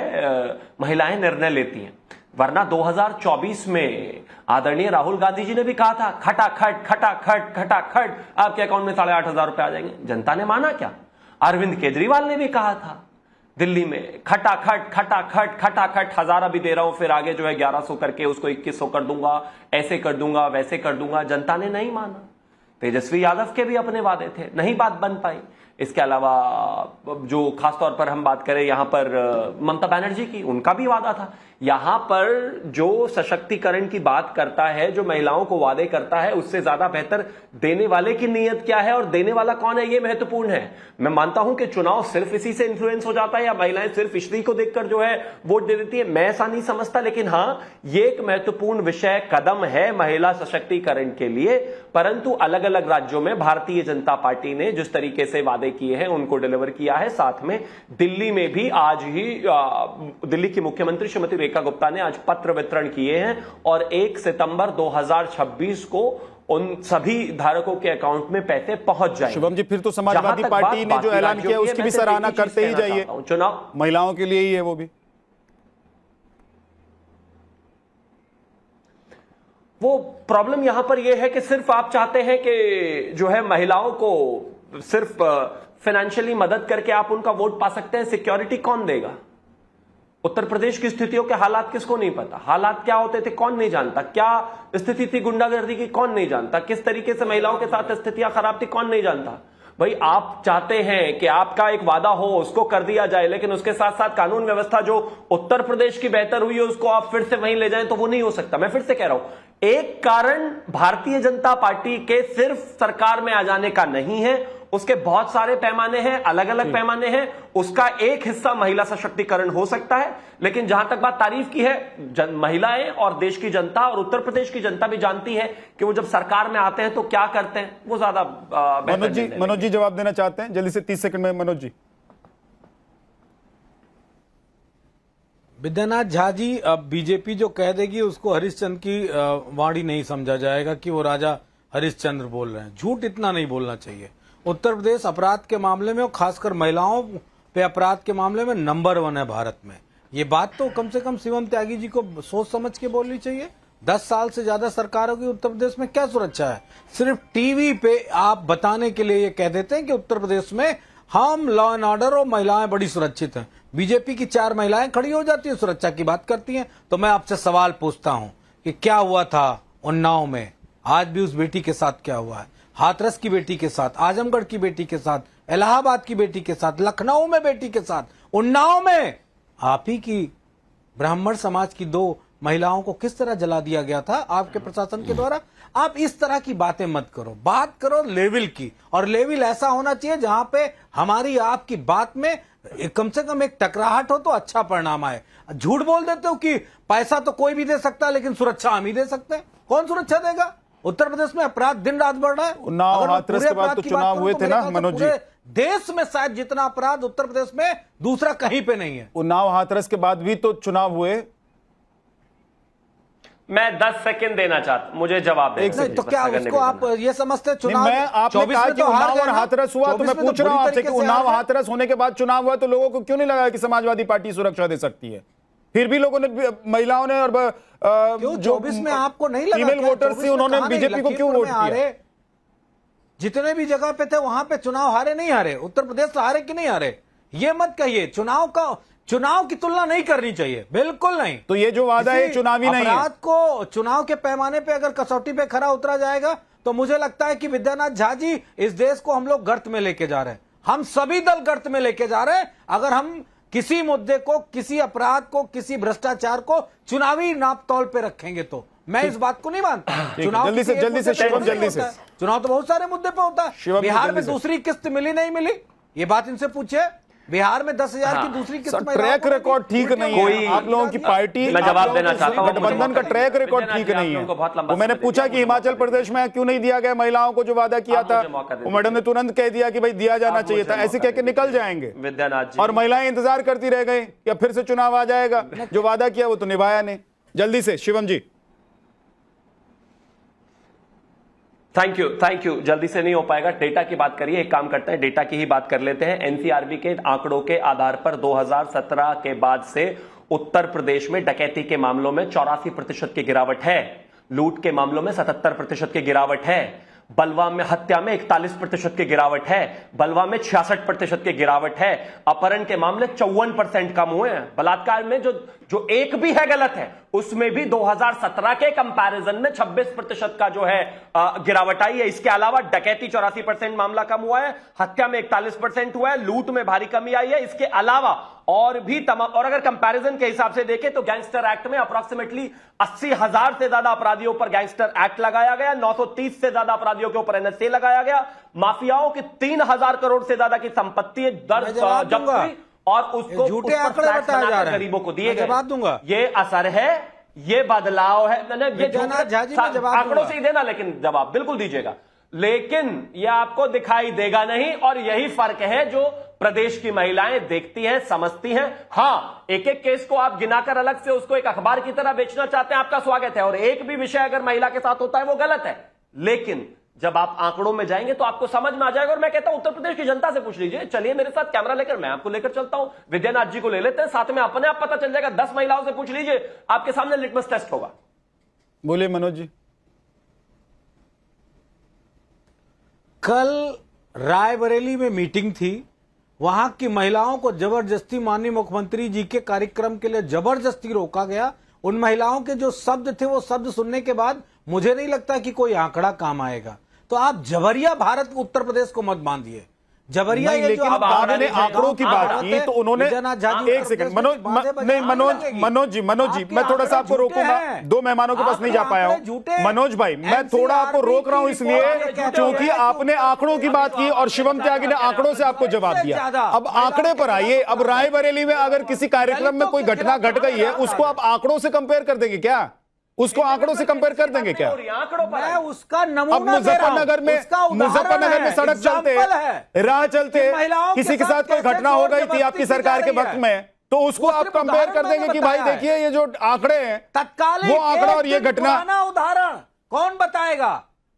Speaker 7: महिलाएं निर्णय लेती हैं। वरना 2024 में आदरणीय राहुल गांधी जी ने भी कहा था खटाखट खटाखट खटाखट आपके अकाउंट में 8,500 रुपए आ जाएंगे। जनता ने माना क्या? अरविंद केजरीवाल ने भी कहा था दिल्ली में खटाखट खटाखट खटाखट, 1000 अभी दे रहा हूं, फिर आगे जो है 1100 करके उसको 2100 कर दूंगा, ऐसे कर दूंगा, वैसे कर दूंगा। जनता ने नहीं माना। तेजस्वी यादव के भी अपने वादे थे, नहीं बात बन पाई। इसके अलावा जो खासतौर पर हम बात करें यहां पर ममता बनर्जी की, उनका भी वादा था। यहां पर जो सशक्तिकरण की बात करता है, जो महिलाओं को वादे करता है, उससे ज्यादा बेहतर देने वाले की नीयत क्या है और देने वाला कौन है, ये महत्वपूर्ण है। मैं मानता हूं कि चुनाव सिर्फ इसी से इन्फ्लुएंस हो जाता है या महिलाएं सिर्फ इसी को देखकर जो है वोट दे देती है, मैं ऐसा नहीं समझता। लेकिन हां, ये एक महत्वपूर्ण विषय कदम है महिला सशक्तिकरण के लिए। परंतु अलग अलग राज्यों में भारतीय जनता पार्टी ने जिस तरीके से वादे किए हैं उनको डिलीवर किया है। साथ में दिल्ली में भी आज ही दिल्ली की मुख्यमंत्री श्रीमती रेखा गुप्ता ने आज पत्र वितरण किए हैं और 1 सितंबर 2026 को उन सभी धारकों के अकाउंट में पैसे पहुंच जाएंगे।
Speaker 1: शिवम जी, फिर तो समाजवादी पार्टी ने जो ऐलान किया उसकी भी सराहना करते ही जाइए।
Speaker 7: चुनाव
Speaker 1: महिलाओं के लिए ही है वो भी।
Speaker 7: वो प्रॉब्लम यहां पर यह है कि सिर्फ आप चाहते हैं कि जो है महिलाओं को सिर्फ फाइनेंशियली मदद करके आप उनका वोट पा सकते हैं। सिक्योरिटी कौन देगा? उत्तर प्रदेश की स्थितियों के हालात किसको नहीं पता? हालात क्या होते थे कौन नहीं जानता? क्या स्थिति थी गुंडागर्दी की कौन नहीं जानता? किस तरीके से महिलाओं के साथ स्थितियां खराब थी कौन नहीं जानता? भाई, आप चाहते हैं कि आपका एक वादा हो उसको कर दिया जाए, लेकिन उसके साथ साथ कानून व्यवस्था जो उत्तर प्रदेश की बेहतर हुई है उसको आप फिर से वहीं ले जाएं, तो वो नहीं हो सकता। मैं फिर से कह रहा हूं, एक कारण भारतीय जनता पार्टी के सिर्फ सरकार में आ जाने का नहीं है, उसके बहुत सारे पैमाने हैं, अलग अलग पैमाने हैं। उसका एक हिस्सा महिला सशक्तिकरण हो सकता है। लेकिन जहां तक बात तारीफ की है, महिलाएं और देश की जनता और उत्तर प्रदेश की जनता भी जानती है कि वो जब सरकार में आते हैं तो क्या करते हैं, वो ज्यादा
Speaker 1: मनोज जी जवाब देना चाहते हैं जल्दी से, 30 सेकंड में। मनोज जी।
Speaker 5: विद्यानाथ झा जी, अब बीजेपी जो कह देगी उसको हरिश्चंद्र की वाणी नहीं समझा जाएगा कि वो राजा हरिश्चंद्र बोल रहे हैं। झूठ इतना नहीं बोलना चाहिए। उत्तर प्रदेश अपराध के मामले में और खासकर महिलाओं पे अपराध के मामले में नंबर 1 है भारत में। ये बात तो कम से कम शिवम त्यागी जी को सोच समझ के बोलनी चाहिए। 10 साल से ज्यादा सरकारों की उत्तर प्रदेश में क्या सुरक्षा है? सिर्फ टीवी पे आप बताने के लिए ये कह देते हैं कि उत्तर प्रदेश में हम लॉ एंड ऑर्डर और महिलाएं बड़ी सुरक्षित हैं। बीजेपी की 4 महिलाएं खड़ी हो जाती है, सुरक्षा की बात करती हैं। तो मैं आपसे सवाल पूछता हूं कि क्या हुआ था उन्नाव में? आज भी उस बेटी के साथ क्या हुआ है? हाथरस की बेटी के साथ, आजमगढ़ की बेटी के साथ, इलाहाबाद की बेटी के साथ, लखनऊ में बेटी के साथ, उन्नाव में आप ही की ब्राह्मण समाज की 2 महिलाओं को किस तरह जला दिया गया था आपके प्रशासन के द्वारा। आप इस तरह की बातें मत करो, बात करो लेवल की, और लेवल ऐसा होना चाहिए जहां पे हमारी आपकी बात में कम से कम एक टकराहट हो तो अच्छा परिणाम आए। झूठ बोल देते हो कि पैसा तो कोई भी दे सकता है लेकिन सुरक्षा हम ही दे सकते हैं। कौन सुरक्षा देगा? उत्तर प्रदेश में अपराध दिन रात बढ़ रहा है।
Speaker 1: उन्नाव
Speaker 5: अगर मैं
Speaker 1: हाथरस
Speaker 5: पूरे
Speaker 1: के बाद
Speaker 5: अपराध
Speaker 1: तो
Speaker 5: की
Speaker 1: चुनाव
Speaker 5: बात करूं
Speaker 1: हुए
Speaker 5: तो
Speaker 1: थे
Speaker 5: मेरे
Speaker 1: ना,
Speaker 5: ख्याल से
Speaker 1: मनोज जी?
Speaker 5: पूरे देश में शायद जितना अपराध उत्तर प्रदेश में दूसरा कहीं पे नहीं है।
Speaker 1: उन्नाव हाथरस के बाद भी तो चुनाव हुए।
Speaker 7: मैं 10 सेकंड देना चाहता, मुझे जवाब देना।
Speaker 5: नहीं तो क्या उसको आप ये समझते हैं चुनाव
Speaker 1: मैं आपने
Speaker 5: 24
Speaker 1: कहा
Speaker 5: में
Speaker 1: कि
Speaker 5: तो हार
Speaker 1: उन्नाव
Speaker 5: गए
Speaker 1: और
Speaker 5: ना?
Speaker 1: हाथरस हुआ तो
Speaker 5: 24
Speaker 1: मैं
Speaker 5: में
Speaker 1: पूछ रहा हूं
Speaker 5: बुरी
Speaker 1: आपसे कि
Speaker 5: तरीके से
Speaker 1: उन्नाव
Speaker 5: हार गए।
Speaker 1: हाथरस होने के बाद चुनाव हुआ तो लोगों को क्यों नहीं लगा कि समाजवादी पार्टी सुरक्षा दे सकती है? फिर भी लोगों ने, महिलाओं ने और
Speaker 5: क्यों 24 में आपको नहीं लगा?
Speaker 1: फीमेल
Speaker 5: क्या
Speaker 1: वोटर्स
Speaker 5: 24
Speaker 1: थी
Speaker 5: में
Speaker 1: उन्होंने
Speaker 5: कहां नहीं?
Speaker 1: बीजेपी को क्यों
Speaker 5: लखीमपुर
Speaker 1: वोट
Speaker 5: में
Speaker 1: किया?
Speaker 5: हारे, जितने भी जगह पे थे वहां पे चुनाव हारे नहीं हारे? उत्तर प्रदेश से हारे कि नहीं हारे? ये मत कहिए। चुनाव की तुलना नहीं करनी चाहिए, बिल्कुल नहीं।
Speaker 1: तो ये जो वादा है चुनावी नहीं है।
Speaker 5: अपराध को चुनाव के पैमाने पे अगर कसौटी पे खरा उतरा जाएगा तो मुझे लगता है कि विद्यानाथ झा जी, इस देश को हम लोग गर्त में लेके जा रहे हैं। हम सभी दल गर्त में लेके जा रहे हैं अगर हम किसी मुद्दे को, किसी अपराध को, किसी भ्रष्टाचार को चुनावी नाप तौल पे रखेंगे तो मैं इस बात को नहीं मानता। चुनाव
Speaker 1: जल्दी से,
Speaker 5: किसी एक
Speaker 1: जल्दी से,
Speaker 5: मुद्दे पे
Speaker 1: शिवम,
Speaker 5: नहीं
Speaker 1: जल्दी से।
Speaker 5: होता है। चुनाव तो बहुत सारे मुद्दे पे होता
Speaker 1: शिवम
Speaker 5: है।
Speaker 1: जी,
Speaker 5: बिहार
Speaker 1: जल्दी
Speaker 5: में
Speaker 1: से।
Speaker 5: दूसरी किस्त मिली नहीं मिली, ये बात इनसे पूछे। बिहार में 10,000 की दूसरी किस्त
Speaker 1: सर,
Speaker 5: महिलाओं
Speaker 1: ट्रैक
Speaker 5: को मिली।
Speaker 1: रिकॉर्ड ठीक नहीं है।
Speaker 7: कोई-
Speaker 1: आप लोगों की पार्टी,
Speaker 7: मैं जवाब देना चाहता हूं।
Speaker 1: गठबंधन का ट्रैक रिकॉर्ड ठीक
Speaker 7: विद्यानाथ जी,
Speaker 1: नहीं
Speaker 7: आपने उनको बहुत
Speaker 1: है।
Speaker 7: लंबा
Speaker 1: वो मैंने
Speaker 7: समय
Speaker 1: पूछा
Speaker 7: दिया,
Speaker 1: कि
Speaker 7: मुझे
Speaker 1: हिमाचल
Speaker 7: मौका
Speaker 1: प्रदेश में क्यों नहीं दिया गया महिलाओं को जो वादा किया
Speaker 7: आप
Speaker 1: था?
Speaker 7: मुझे मौका दे
Speaker 1: वो मैडम ने तुरंत कह दिया कि भाई दिया जाना
Speaker 7: आप
Speaker 1: चाहिए
Speaker 7: मुझे
Speaker 1: था। ऐसे
Speaker 7: मौका
Speaker 1: कह के
Speaker 7: दे
Speaker 1: निकल
Speaker 7: दीजिए।
Speaker 1: जाएंगे
Speaker 7: विद्यानाथ जी,
Speaker 1: और महिलाएं इंतजार करती रह गई या फिर से चुनाव आ जाएगा। जो वादा किया वो तो निभाया नहीं। जल्दी से शिवम जी।
Speaker 7: Thank you. जल्दी से नहीं हो पाएगा। डेटा की बात करिए, एक काम करते हैं, डेटा की ही बात कर लेते हैं। एनसीआरबी के आंकड़ों के आधार पर 2017 के बाद से उत्तर प्रदेश में डकैती के मामलों में 84% की गिरावट है, लूट के मामलों में 77% की गिरावट है, बलवा में हत्या में 41% की गिरावट है, बलवा में 66% की गिरावट है, अपहरण के मामले 54% कम हुए हैं, बलात्कार में जो एक भी है गलत है उसमें भी 2017 के कंपैरिजन में 26% का जो है गिरावट आई है। इसके अलावा डकैती 84% मामला कम हुआ है, हत्या में 41% हुआ है, लूट में भारी कमी आई है। इसके अलावा और भी तमाम, और अगर कंपैरिजन के हिसाब से देखें तो गैंगस्टर एक्ट में अप्रोक्सीमेटली 80,000 से ज्यादा अपराधियों पर गैंगस्टर एक्ट लगाया गया, 930 से ज्यादा अपराधियों के ऊपर एनएसए लगाया गया, माफियाओं की 3,000 करोड़ से ज्यादा की संपत्ति दर्ज जब्त हुई और उसको
Speaker 5: झूठे आंकड़े बताए जा रहे हैं।
Speaker 7: गरीबों को दिए
Speaker 5: मैं
Speaker 7: गए।
Speaker 5: जवाब दूंगा।
Speaker 7: ये असर है, ये बदलाव है। ये
Speaker 5: विद्यानाथ झा जी, मैं जवाब
Speaker 7: आंकड़ों
Speaker 5: दूंगा।
Speaker 7: से ही देना, लेकिन जवाब बिल्कुल दीजिएगा, लेकिन ये आपको दिखाई देगा नहीं। और यही फर्क है जो प्रदेश की महिलाएं देखती हैं, समझती हैं। हां, एक एक केस को आप गिनाकर अलग से उसको एक अखबार की तरह बेचना चाहते हैं, आपका स्वागत है। और एक भी विषय अगर महिला के साथ होता है वो गलत है, लेकिन जब आप आंकड़ों में जाएंगे तो आपको समझ में आ जाएगा। और मैं कहता हूं उत्तर प्रदेश की जनता से पूछ लीजिए। चलिए मेरे साथ कैमरा लेकर, मैं आपको लेकर चलता हूं, विद्यानाथ जी को ले लेते हैं साथ में, अपने आप पता चल जाएगा। 10 महिलाओं से पूछ लीजिए, आपके सामने लिटमस टेस्ट होगा।
Speaker 1: बोलिए मनोज जी।
Speaker 5: कल रायबरेली में मीटिंग थी, वहां की महिलाओं को जबरदस्ती माननीय मुख्यमंत्री जी के कार्यक्रम के लिए जबरदस्ती रोका गया। उन महिलाओं के जो शब्द थे वो शब्द सुनने के बाद मुझे नहीं लगता कि कोई आंकड़ा काम आएगा। तो आप जबरिया भारत उत्तर प्रदेश को मत बांधिए। जबरिया
Speaker 1: नहीं,
Speaker 5: ये
Speaker 1: लेकिन
Speaker 5: जो
Speaker 1: आपने आंकड़ों की बात की तो उन्होंने, एक सेकंड मनोज, नहीं मनोज जी, मैं थोड़ा सा आपको रोकूंगा। 2 मेहमानों के पास नहीं जा पाया हूं। मनोज भाई, मैं थोड़ा आपको रोक रहा हूं इसलिए क्योंकि आपने आंकड़ों की बात की और शिवम त्यागी ने आंकड़ों से आपको जवाब दिया। अब आंकड़े पर आइए। अब रायबरेली में अगर किसी कार्यक्रम में कोई घटना घट गई है, उसको आप आंकड़ों से कंपेयर कर देंगे क्या? उसको आंकड़ों से कंपेयर कर देंगे क्या?
Speaker 5: मैं उसका नमूना
Speaker 1: अब मुजफ्फरनगर में सड़क चलते, राह चलते, किसी के साथ कोई घटना हो गई थी आपकी सरकार के वक्त में, तो उसको आप कंपेयर कर देंगे कि भाई देखिए ये जो आंकड़े हैं
Speaker 5: तत्कालीन
Speaker 1: वो आंकड़ा और ये घटना।
Speaker 5: उदाहरण कौन बताएगा?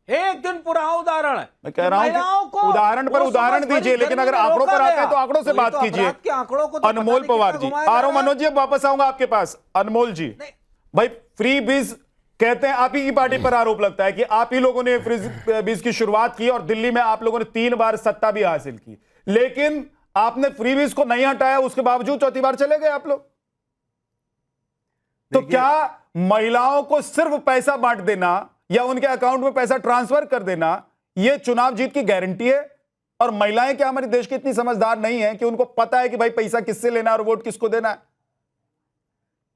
Speaker 5: एक दिन पुराना उदाहरण।
Speaker 1: मैं कह रहा हूं कि उदाहरण पर उदाहरण दीजिए, लेकिन अगर आंकड़ों पर आते हैं तो आंकड़ों से बात कीजिए। अनमोल पवार जी, आ रहा हूं मनोज जी, वापस आऊंगा आपके पास। अनमोल जी भाई, फ्री बीज कहते हैं आप ही की पार्टी पर आरोप लगता है कि आप ही लोगों ने फ्री बीज की शुरुआत की और दिल्ली में आप लोगों ने 3 बार सत्ता भी हासिल की, लेकिन आपने फ्री बीज को नहीं हटाया, उसके बावजूद 4थी बार चले गए आप लोग। तो क्या महिलाओं को सिर्फ पैसा बांट देना या उनके अकाउंट में पैसा ट्रांसफर कर देना यह चुनाव जीत की गारंटी है? और महिलाएं क्या हमारे देश की इतनी समझदार नहीं है कि उनको पता है कि भाई पैसा किससे लेना है और वोट किसको देना है?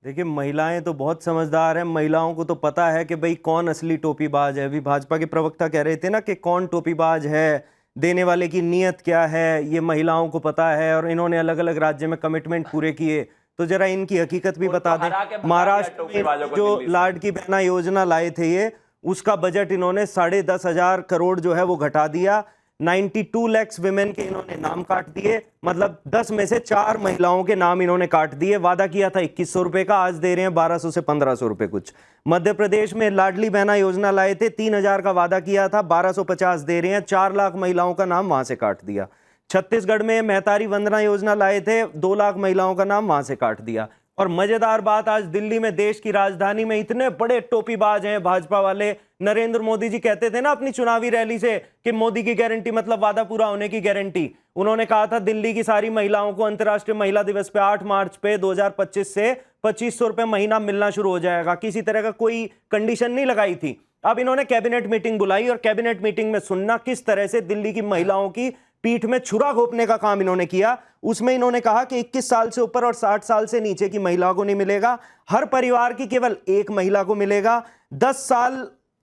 Speaker 8: देखिए, महिलाएं तो बहुत समझदार हैं। महिलाओं को तो पता है कि भाई कौन असली टोपीबाज है। अभी भाजपा के प्रवक्ता कह रहे थे ना कि कौन टोपीबाज है, देने वाले की नीयत क्या है ये महिलाओं को पता है, और इन्होंने अलग अलग राज्य में कमिटमेंट पूरे किए। तो जरा इनकी हकीकत भी बता दें। महाराष्ट्र में जो लाडकी बहना योजना लाए थे ये, उसका बजट इन्होंने 10,500 करोड़ जो है वो घटा दिया। 92 लाख विमेन के इन्होंने नाम काट दिए, मतलब 10 में से 4 महिलाओं के नाम इन्होंने काट दिए। वादा किया था 2100 रुपए का, आज दे रहे हैं 1200 से 1500 रुपए कुछ। मध्य प्रदेश में लाडली बहना योजना लाए थे, 3000 का वादा किया था, 1250 दे रहे हैं, 4 लाख महिलाओं का नाम वहां से काट दिया। छत्तीसगढ़ में महतारी वंदना योजना लाए थे, 2 लाख महिलाओं का नाम वहां से काट दिया। और मजेदार बात, आज दिल्ली में, देश की राजधानी में, इतने बड़े टोपीबाज हैं भाजपा वाले। नरेंद्र मोदी जी कहते थे ना अपनी चुनावी रैली से कि मोदी की गारंटी मतलब वादा पूरा होने की गारंटी। उन्होंने कहा था दिल्ली की सारी महिलाओं को अंतर्राष्ट्रीय महिला दिवस पे 8 मार्च पे 2025 से 2500 रुपए महीना मिलना शुरू हो जाएगा। किसी तरह का कोई कंडीशन नहीं लगाई थी। अब इन्होंने कैबिनेट मीटिंग बुलाई और कैबिनेट मीटिंग में सुनना किस तरह से दिल्ली की महिलाओं की पीठ में छुरा घोंपने का काम इन्होंने किया। उसमें इन्होंने कहा कि 21 साल से ऊपर और 60 साल से नीचे की महिला को नहीं मिलेगा, हर परिवार की केवल एक महिला को मिलेगा। 10 साल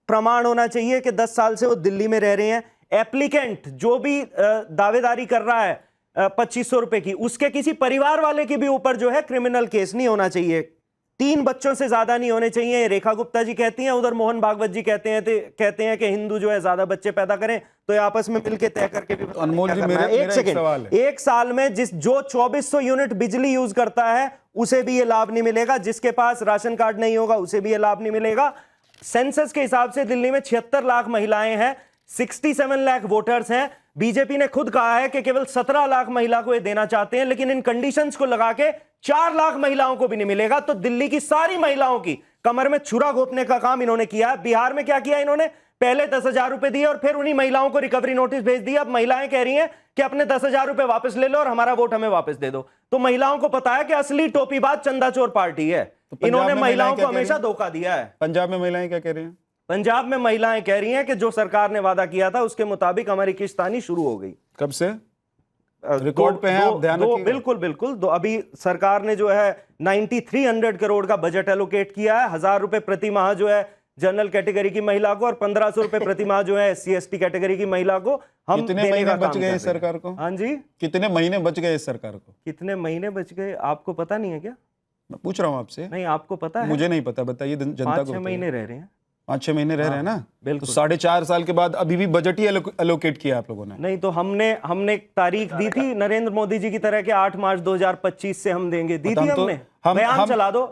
Speaker 8: प्रमाण होना चाहिए कि 10 साल से वो दिल्ली में रह रहे हैं। एप्लीकेंट जो भी दावेदारी कर रहा है 2500 रुपए की, उसके किसी परिवार वाले के भी ऊपर जो है क्रिमिनल केस नहीं होना चाहिए। 3 बच्चों से ज्यादा नहीं होने चाहिए। रेखा गुप्ता जी कहती हैं, उधर मोहन भागवत जी कहते हैं कि हिंदू जो है ज्यादा बच्चे पैदा करें तो ये आपस में मिलकर तय करके भी।
Speaker 1: अनमोल जी, मेरा
Speaker 8: एक सेकंड, एक साल में जो 2400 यूनिट बिजली यूज करता है उसे भी ये लाभ नहीं मिलेगा। जिसके पास राशन कार्ड नहीं होगा उसे भी ये लाभ नहीं मिलेगा। सेंसस के हिसाब से दिल्ली में 76 लाख महिलाएं हैं, 67 लाख वोटर्स हैं। बीजेपी ने खुद कहा है कि केवल 17 लाख महिला को ये देना चाहते हैं, लेकिन इन कंडीशंस को लगा के 4 लाख महिलाओं को भी नहीं मिलेगा। तो दिल्ली की सारी महिलाओं की कमर में छुरा घोंपने का काम इन्होंने किया। बिहार में क्या किया इन्होंने, पहले 10,000 रुपए दिए और फिर उन्हीं महिलाओं को रिकवरी नोटिस भेज दिया। अब महिलाएं कह रही हैं कि अपने 10,000 रुपए वापस ले लो और हमारा वोट हमें वापस दे दो। तो महिलाओं को पता है कि असली टोपीबाज चंदा चोर पार्टी है।
Speaker 1: तो
Speaker 8: इन्होंने महिलाओं को हमेशा धोखा दिया है।
Speaker 1: पंजाब में महिलाएं क्या कह रही हैं?
Speaker 8: पंजाब में महिलाएं कह रही हैं कि जो सरकार ने वादा किया था उसके मुताबिक हमारी किस्त आनी शुरू हो गई।
Speaker 1: कब से? रिकॉर्ड पे है, आप ध्यान रखिएगा।
Speaker 8: बिल्कुल बिल्कुल। अभी सरकार ने जो है 9300 करोड़ का बजट एलोकेट किया है। 1000 रुपए प्रति माह जो है जनरल कैटेगरी की महिला को और 1500 रुपए प्रति माह जो है SC ST कैटेगरी की महिला को हम
Speaker 1: कितने
Speaker 8: देने
Speaker 1: महीने
Speaker 8: का
Speaker 1: बच
Speaker 8: काम
Speaker 1: गए
Speaker 8: कर
Speaker 1: इस
Speaker 8: रहे हैं।
Speaker 1: सरकार को?
Speaker 8: हाँ जी,
Speaker 1: कितने महीने बच गए इस सरकार को?
Speaker 8: कितने महीने बच गए आपको पता नहीं है क्या?
Speaker 1: मैं पूछ रहा हूँ आपसे।
Speaker 8: नहीं, आपको पता है?
Speaker 1: मुझे नहीं पता, बताइए जनता को।
Speaker 8: 5-6 महीने रह रहे हैं।
Speaker 1: 5-6 महीने रह रहे हैं ना?
Speaker 8: बिल्कुल।
Speaker 1: तो 4.5 साल के बाद अभी भी बजट ही एलोकेट किया आप लोगों ने?
Speaker 8: नहीं, तो हमने तारीख दी थी नरेंद्र मोदी जी की तरह के 8 मार्च 2025 से हम देंगे, दी थी हमने। बयान चला दो,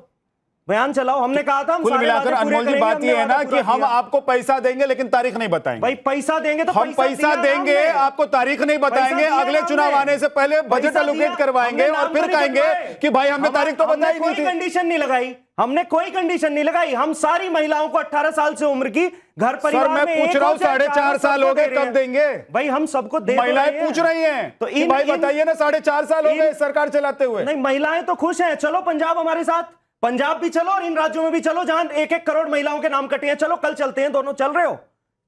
Speaker 8: बयान चलाओ। हमने कहा था हम
Speaker 1: कुल मिलाकर अनमोल जी बात ये है ना कि हम आपको पैसा देंगे लेकिन तारीख नहीं बताएंगे।
Speaker 8: भाई पैसा देंगे तो
Speaker 1: हम पैसा देंगे, आपको तारीख नहीं बताएंगे। अगले चुनाव आने से पहले बजट एलोकेट करवाएंगे और फिर कहेंगे कि भाई हमने तारीख तो बताई नहीं थी।
Speaker 8: कोई कंडीशन नहीं लगाई, हमने कोई कंडीशन नहीं लगाई। हम सारी महिलाओं को 18 साल से उम्र की घर परिवार में,
Speaker 1: मैं पूछ रहा हूँ 4.5 साल हो गए, कब देंगे?
Speaker 8: भाई हम सबको दे,
Speaker 1: महिलाएं पूछ रही हैं तो भाई बताइए ना, 4.5 साल हो गए सरकार चलाते हुए।
Speaker 8: नहीं, महिलाएं तो खुश हैं। चलो पंजाब हमारे साथ, पंजाब भी चलो और इन राज्यों में भी चलो जहां 1-1 करोड़ महिलाओं के नाम कटे हैं। चलो कल चलते हैं, दोनों चल रहे हो?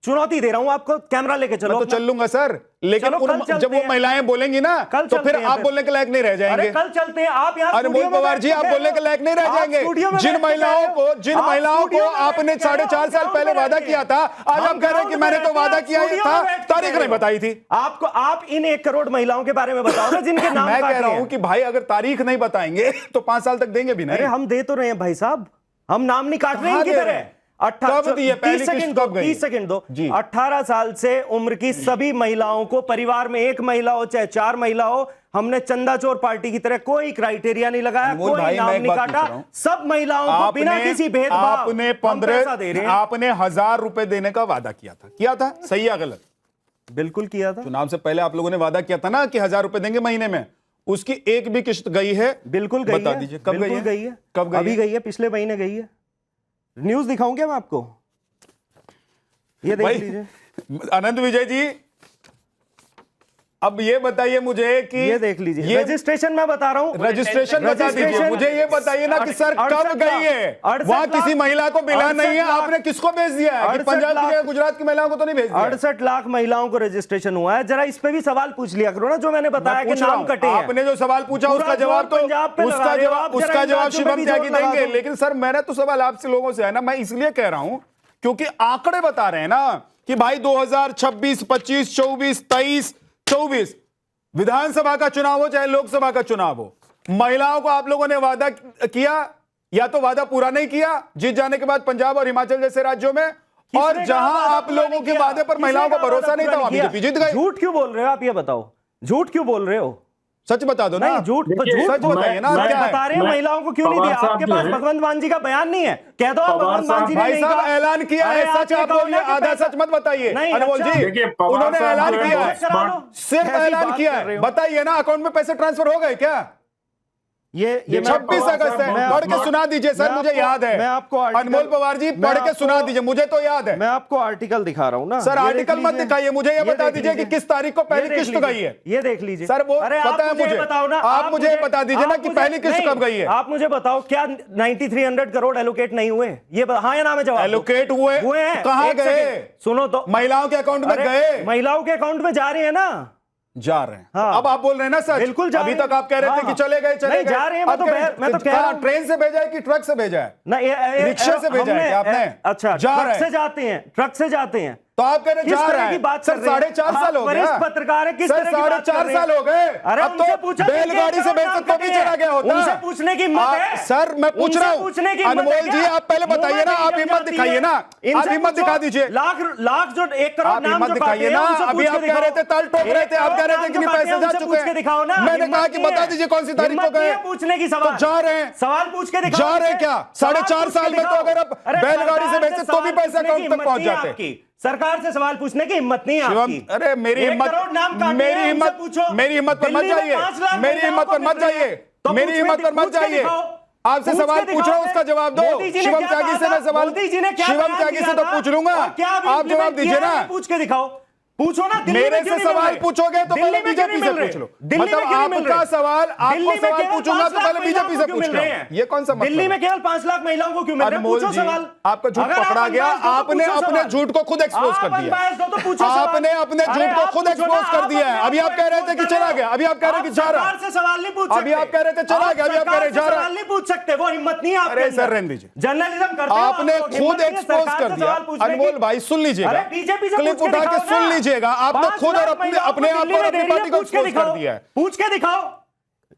Speaker 8: चुनौती दे रहा हूं आपको, कैमरा लेके चलो।
Speaker 1: मैं तो चल लूंगा सर, लेकिन जब वो महिलाएं बोलेंगी ना तो फिर आप बोलने के लायक नहीं रह जाएंगे।
Speaker 8: अरे कल चलते हैं आप यहाँ।
Speaker 1: अनमोल पवार जी, आप बोलने के लायक नहीं रह जाएंगे। जिन महिलाओं को आपने 4.5 साल पहले वादा किया था, आज आप कह रहे हैं कि मैंने तो वादा किया था, तारीख नहीं बताई थी
Speaker 8: आपको। आप इन 1 करोड़ महिलाओं के बारे में बताओ ना जिनके नाम।
Speaker 1: मैं कह रहा हूं कि भाई अगर तारीख नहीं बताएंगे तो 5 साल तक देंगे भी नहीं।
Speaker 8: अरे हम दे तो रहे हैं भाई साहब, हम नाम नहीं काट रहे हैं इनकी तरह। 30 सेकंड दो। 18 साल से उम्र की सभी महिलाओं को, परिवार में 1 महिला हो चाहे 4 महिला हो, हमने चंदा चोर पार्टी की तरह कोई क्राइटेरिया नहीं लगाया, कोई नाम नहीं काटा। सब महिलाओं को बिना किसी भेदभाव
Speaker 1: आपने 1000 रुपए देने का वादा किया था, सही या गलत?
Speaker 8: बिल्कुल किया था।
Speaker 1: चुनाव से पहले आप लोगों ने वादा किया था ना कि 1000 रुपए देंगे महीने में। उसकी एक भी किस्त गई है?
Speaker 8: बिल्कुल गई है।
Speaker 1: बता दीजिए कब गई है?
Speaker 8: कब गई? अभी गई है, पिछले महीने गई है। न्यूज दिखाऊं क्या मैं आपको? ये देख लीजिए।
Speaker 1: आनंद विजय जी, अब ये बताइए मुझे कि
Speaker 8: ये देख लीजिए, रजिस्ट्रेशन मैं बता रहा हूं।
Speaker 1: रजिस्ट्रेशन बता दीजिए मुझे। ये बताइए ना कि सर कब गई है? वहां किसी महिला को मिला नहीं है, आपने किसको भेज दिया है? पंजाब की, गुजरात की महिलाओं को तो नहीं भेज दिया।
Speaker 8: 68 लाख महिलाओं को रजिस्ट्रेशन हुआ है। जरा इस पे भी सवाल पूछ लिया करो ना, जो मैंने बताया कि नाम कटे हैं।
Speaker 1: आपने जो सवाल पूछा उसका जवाब शिवम त्यागी देंगे, लेकिन सर मैंने तो सवाल आपसे लोगों से है ना, मैं इसलिए कह रहा हूं क्योंकि आंकड़े बता रहे हैं ना कि भाई 2026, 25, 24, 23, 24 विधानसभा का चुनाव हो चाहे लोकसभा का चुनाव हो, महिलाओं को आप लोगों ने वादा किया, या तो वादा पूरा नहीं किया जीत जाने के बाद पंजाब और हिमाचल जैसे राज्यों में, और जहां आप लोगों के वादे पर महिलाओं को भरोसा नहीं था वहां बीजेपी जीत गई।
Speaker 8: झूठ क्यों बोल रहे हो आप, ये बताओ, झूठ क्यों बोल रहे हो?
Speaker 1: सच बता दो ना।
Speaker 8: झूठ
Speaker 1: सच बताइए ना, क्या है?
Speaker 8: बता रहे हैं महिलाओं को क्यों नहीं दिया? आपके पास भगवंत मान जी का बयान नहीं है, कह दो आप भगवंत मान जी ने
Speaker 1: भाई साहब ऐलान किया है, सच आप बोलिए, आधा सच मत बताइए। अनमोल जी उन्होंने ऐलान किया है, सिर्फ ऐलान किया है, बताइए ना अकाउंट में पैसे ट्रांसफर हो गए क्या?
Speaker 8: ये
Speaker 1: 26 अगस्त है, पढ़ के सुना दीजिए सर, मुझे याद है।
Speaker 8: मैं आपको
Speaker 1: अनमोल पवार जी पढ़ के सुना दीजिए, मुझे तो याद है।
Speaker 8: मैं आपको आर्टिकल दिखा रहा हूं ना
Speaker 1: सर, आर्टिकल मत दिखाइए, मुझे ये बता दीजिए कि किस तारीख को पहली किस्त गई है।
Speaker 8: ये देख लीजिए
Speaker 1: सर, वो पता है मुझे,
Speaker 8: बताओ ना,
Speaker 1: आप मुझे बता दीजिए ना कि पहली किस्त कब गई है।
Speaker 8: आप मुझे बताओ, क्या 9300 करोड़ एलोकेट नहीं हुए? ये हाँ या ना में जवाब।
Speaker 1: एलोकेट हुए
Speaker 8: हैं,
Speaker 1: कहां गए?
Speaker 8: सुनो तो,
Speaker 1: महिलाओं के अकाउंट में गए,
Speaker 8: महिलाओं के अकाउंट में जा रहे हैं ना,
Speaker 1: जा रहे हैं।
Speaker 8: हाँ।
Speaker 1: अब आप बोल रहे हैं ना सर,
Speaker 8: बिल्कुल जा
Speaker 1: अभी
Speaker 8: रहे हैं।
Speaker 1: तक आप कह रहे थे
Speaker 8: हाँ।
Speaker 1: कि चले गए
Speaker 8: नहीं, जा रहे हैं, मैं तो कह रहा हूं।
Speaker 1: ट्रेन से भेजा है कि ट्रक से भेजा है?
Speaker 8: ना,
Speaker 1: रिक्शा से भेजा है क्या आपने?
Speaker 8: अच्छा,
Speaker 1: जा
Speaker 8: ट्रक
Speaker 1: रहे
Speaker 8: से
Speaker 1: हैं,
Speaker 8: जाते हैं, ट्रक से जाते हैं,
Speaker 1: तो आप कह रहे हैं जा रहा है। सर 4.5 साल हो गए,
Speaker 8: पत्रकार है, किस तरह की बात कर
Speaker 1: 4.5
Speaker 8: रहे हैं?
Speaker 1: साल हो गए।
Speaker 8: अरे
Speaker 1: अब तो बैलगाड़ी से भेजते तो भी चला गया होता।
Speaker 8: उनसे पूछने की हिम्मत है?
Speaker 1: सर मैं पूछ रहा हूँ अनमोल जी, आप पहले बताइए ना, आप हिम्मत दिखाइए ना, आप हिम्मत दिखा दीजिए।
Speaker 8: लाख जो 1 करोड़
Speaker 1: आप हिम्मत दिखाइए ना, अभी आप कह रहे थे ताल ठोक रहे थे, आप कह रहे थे कि नहीं पैसे जा चुके हैं,
Speaker 8: दिखाओ ना।
Speaker 1: मैंने कहा कि बता दीजिए कौन सी तारीख को गए।
Speaker 8: पूछने की सवाल,
Speaker 1: तो जा रहे हैं,
Speaker 8: सवाल पूछ के दिखाओ।
Speaker 1: जा रहे हैं क्या? 4.5 साल में तो अगर आप बैलगाड़ी से भेजते तो भी पैसे अकाउंट तक पहुंच जाते।
Speaker 8: सरकार से सवाल पूछने की हिम्मत नहीं है आपकी।
Speaker 1: अरे मेरी हिम्मत पर मत जाइए, मेरी हिम्मत पर मत जाइए, मेरी हिम्मत पर मत जाइए। आपसे सवाल पूछ रहा हूं, उसका जवाब दो। शिवम त्यागी से मैं सवाल, शिवम त्यागी से तो पूछ लूंगा, आप जवाब दीजिए ना।
Speaker 8: पूछ के दिखाओ, पूछो ना।
Speaker 1: मेरे से सवाल पूछोगे तो पहले बीजेपी से पूछ लो। मतलब आपका सवाल, आपको सवाल पूछूंगा तो पहले बीजेपी से पूछ लो। ये कौन सा मतलब?
Speaker 8: दिल्ली में केवल 5 लाख महिलाओं को क्यों मिल रहे हैं? पूछो सवाल।
Speaker 1: आपका झूठ पकड़ा गया, आपने अपने झूठ को खुद एक्सपोज कर दिया, आपने अपने झूठ को खुद एक्सपोज कर दिया है। अभी आप कह रहे थे कि चला गया, अभी आप कह रहे हैं कि जा रहा है,
Speaker 8: सवाल नहीं पूछ सकते।
Speaker 1: अभी आप कह रहे थे चला गया, अभी आप कह रहे जा रहा है,
Speaker 8: नहीं पूछ सकते, वो हिम्मत नहीं है।
Speaker 1: अरे सर रहने दीजिए,
Speaker 8: जर्नलिज्म करते हो,
Speaker 1: आपने खुद एक्सपोज कर दिया। अनमोल भाई सुन लीजिएगा, क्लिप उठा के सुन लीजिएगा, आपने खुद और अपने आप और अपनी पार्टी को एक्सपोज कर दिया है।
Speaker 8: पूछ के दिखाओ,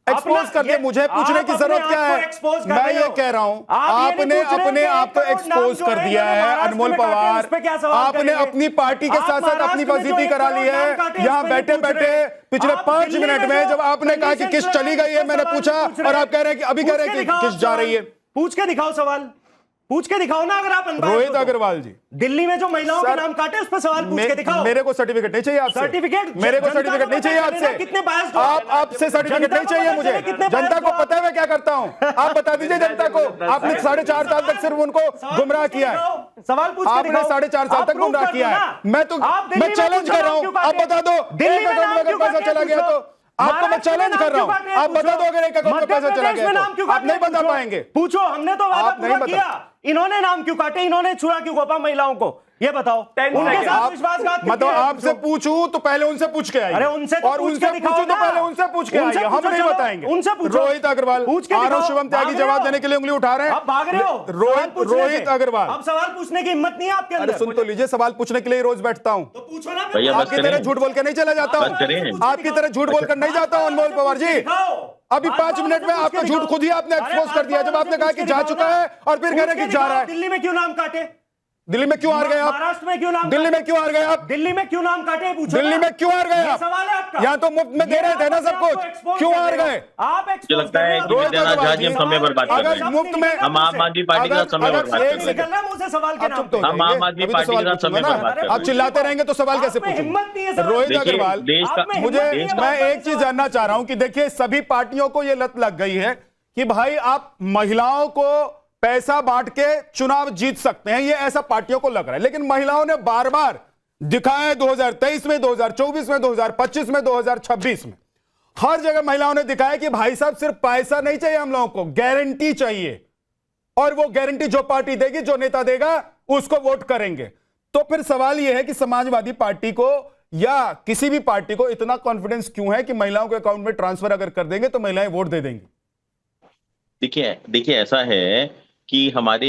Speaker 1: एक्सपोज कर दिया। मुझे पूछने की जरूरत क्या है? मैं ये कह रहा हूं, आपने अपने आप को एक्सपोज कर दिया है अनमोल पवार। आपने अपनी पार्टी के साथ साथ अपनी फजीती करा ली है। यहां बैठे बैठे पिछले 5 मिनट में जब आपने कहा कि किस चली गई है, मैंने पूछा और आप कह रहे हैं कि अभी कह रहे हैं कि किस जा रही है।
Speaker 8: पूछ के दिखाओ, सवाल पूछ के दिखाओ ना। अगर आप
Speaker 1: रोहित अग्रवाल जी,
Speaker 8: दिल्ली में जो महिलाओं के नाम काटे उस पर सवाल पूछ के दिखाओ।
Speaker 1: मेरे को सर्टिफिकेट नहीं चाहिए आपसे,
Speaker 8: सर्टिफिकेट
Speaker 1: मेरे को सर्टिफिकेट नहीं चाहिए आपसे।
Speaker 8: कितने बायस्ड
Speaker 1: आपसे सर्टिफिकेट नहीं चाहिए मुझे। जनता को पता है मैं क्या करता हूं, आप बता दीजिए जनता को। आपने 4.5 साल तक सिर्फ उनको गुमराह किया है।
Speaker 8: सवाल पूछ
Speaker 1: आपने 4.5 साल तक गुमराह किया है। मैं चैलेंज कर रहा हूं, आप बता दो एक अकाउंट में अगर पैसा चला गया तो आपको मैं चैलेंज कर रहा हूं, आप बता दो अगर एक अकाउंट में पैसा चला गया तो आप नहीं बता पाएंगे।
Speaker 8: पूछो, हमने तो वादा पूरा किया। इन्होंने नाम क्यों काटे, इन्होंने छुरा क्यों गोपा महिलाओं को, ये बताओ। उनके साथ विश्वासघात क्यों
Speaker 1: मतलब
Speaker 8: किया?
Speaker 1: आपसे पूछूं तो पहले उनसे पूछ के आइए।
Speaker 8: अरे उनसे
Speaker 1: और उनसे पूछूं तो पहले उनसे पूछ के आइए, हम नहीं बताएंगे।
Speaker 8: उनसे पूछो।
Speaker 1: रोहित अग्रवाल, आरोप शिवम त्यागी जवाब देने के लिए उंगली उठा रहे हैं।
Speaker 8: आप भाग रहे हो
Speaker 1: रोहित अग्रवाल।
Speaker 8: अब सवाल पूछने की हिम्मत नहीं है आपके अंदर।
Speaker 1: सुन तो लीजिए, सवाल पूछने के लिए रोज बैठता हूँ,
Speaker 8: तो पूछो ना।
Speaker 1: आपकी तरह झूठ बोल के नहीं चला जाता हूँ, आपकी तरह झूठ बोलकर नहीं जाता हूँ अनमोल पवार जी। अभी 5 मिनट में आपका झूठ खुद ही आपने एक्सपोज कर दिया, जब आपने कहा कि जा चुका है और फिर कह रहे हैं कि जा रहा है।
Speaker 8: दिल्ली में क्यों नाम काटे?
Speaker 1: दिल्ली में क्यों हार गए आप?
Speaker 8: महाराष्ट्र में क्यों नाम?
Speaker 1: दिल्ली में क्यों हार गए आप?
Speaker 8: दिल्ली में क्यों नाम काटे? पूछो।
Speaker 1: दिल्ली में क्यों हार गए आप?
Speaker 8: सवाल है आपका।
Speaker 1: यहाँ तो मुफ्त में दे रहे थे ना सब कुछ, क्यों हार गए?
Speaker 8: आप
Speaker 9: मुझे लगता है कि विद्यानाथ झा जी हम समय बर्बाद कर रहे हैं।
Speaker 1: मुफ्त में
Speaker 9: हम आम आदमी पार्टी का समय बर्बाद कर रहे हैं। हम आम आदमी पार्टी का समय बर्बाद कर रहे हैं।
Speaker 1: आप चिल्लाते रहेंगे तो सवाल कैसे पूछूं? रोहित अग्रवाल, मैं एक चीज जानना चाह रहा हूं कि देखिए सभी पार्टियों को यह लत लग गई है कि भाई आप महिलाओं को पैसा बांट के चुनाव जीत सकते हैं, ये ऐसा पार्टियों को लग रहा है। लेकिन महिलाओं ने बार बार दिखाया 2023 में, 2024 में, 2025 में, 2026 में, हर जगह महिलाओं ने दिखाया कि भाई साहब सिर्फ पैसा नहीं चाहिए हम लोगों को, गारंटी चाहिए। और वो गारंटी जो पार्टी देगी, जो नेता देगा, उसको वोट करेंगे। तो फिर सवाल यह है कि समाजवादी पार्टी को या किसी भी पार्टी को इतना कॉन्फिडेंस क्यों है कि महिलाओं के अकाउंट में ट्रांसफर अगर कर देंगे तो महिलाएं वोट दे देंगी?
Speaker 9: देखिए ऐसा है कि हमारे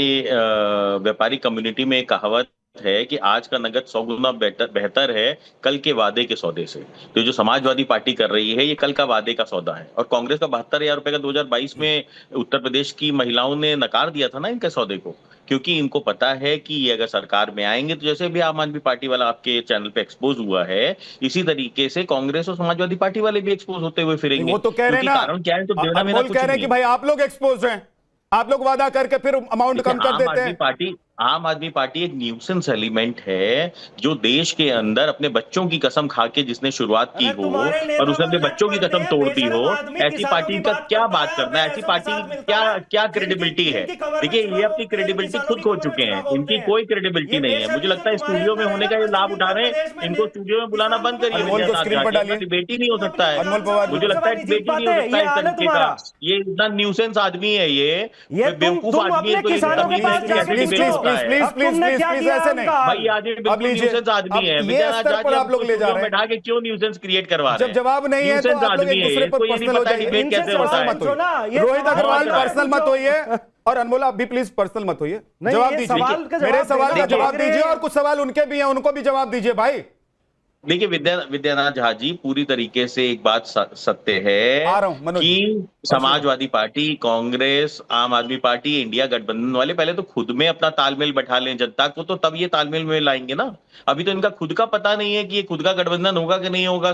Speaker 9: व्यापारी कम्युनिटी में एक कहावत है कि आज का नगद 100 गुना बेहतर है कल के वादे के सौदे से। तो जो समाजवादी पार्टी कर रही है ये कल का वादे का सौदा है। और कांग्रेस का 72,000 रुपए का 2022 में उत्तर प्रदेश की महिलाओं ने नकार दिया था ना इनके सौदे को, क्योंकि इनको पता है कि ये अगर सरकार में आएंगे तो जैसे भी आम आदमी पार्टी वाला आपके चैनल पे एक्सपोज हुआ है, इसी तरीके से कांग्रेस और समाजवादी पार्टी वाले भी एक्सपोज होते हुए फिरेंगे।
Speaker 1: वो तो कह रहे हैं ना,
Speaker 9: कारण क्या है, तो देना मेरा कुछ
Speaker 1: कह रहे हैं कि भाई आप लोग एक्सपोज हैं, आप लोग वादा करके फिर अमाउंट कम कर देते हैं।
Speaker 9: आम आदमी पार्टी एक न्यूसेंस एलिमेंट है जो देश के अंदर अपने बच्चों की कसम खा के जिसने शुरुआत की हो और उसने अपने बच्चों की कसम तोड़ दी हो, ऐसी पार्टी का क्या बात करना है? ऐसी पार्टी क्या क्रेडिबिलिटी है? देखिए ये अपनी क्रेडिबिलिटी खुद खो चुके हैं, इनकी कोई क्रेडिबिलिटी नहीं है। मुझे लगता है स्टूडियो में होने का ये लाभ उठा रहे हैं, इनको स्टूडियो में बुलाना बंद करिए। डिबेट ही नहीं हो सकता है, मुझे लगता है डिबेट ही नहीं हो सकता है इस तरीके का। ये इतना न्यूसेंस आदमी है, ये बेवकूफ आदमी है, तो
Speaker 1: प्लीज ऐसे नहीं
Speaker 9: भाई। आदमी है,
Speaker 1: आप लोग ले जा रहे हैं,
Speaker 9: क्यों न्यूसेंस क्रिएट करवा रहे हैं?
Speaker 1: जब जवाब नहीं है तो आप लोग एक दूसरे पर पर्सनल हो जाइए। रोहित अग्रवाल पर्सनल मत होइए और अनमोल आप भी प्लीज पर्सनल मत होइए, जवाब दीजिए। मेरे सवाल का जवाब दीजिए और कुछ सवाल उनके भी हैं, उनको भी जवाब दीजिए भाई।
Speaker 9: देखिए विद्यानाथ झा जी, पूरी तरीके से एक बात सत्य है कि समाजवादी पार्टी, कांग्रेस, आम आदमी पार्टी, इंडिया गठबंधन वाले पहले तो खुद में अपना तालमेल बैठा लें जनता को, तो तब ये तालमेल में लाएंगे ना। अभी तो इनका खुद का पता नहीं है कि ये खुद का गठबंधन होगा कि नहीं होगा।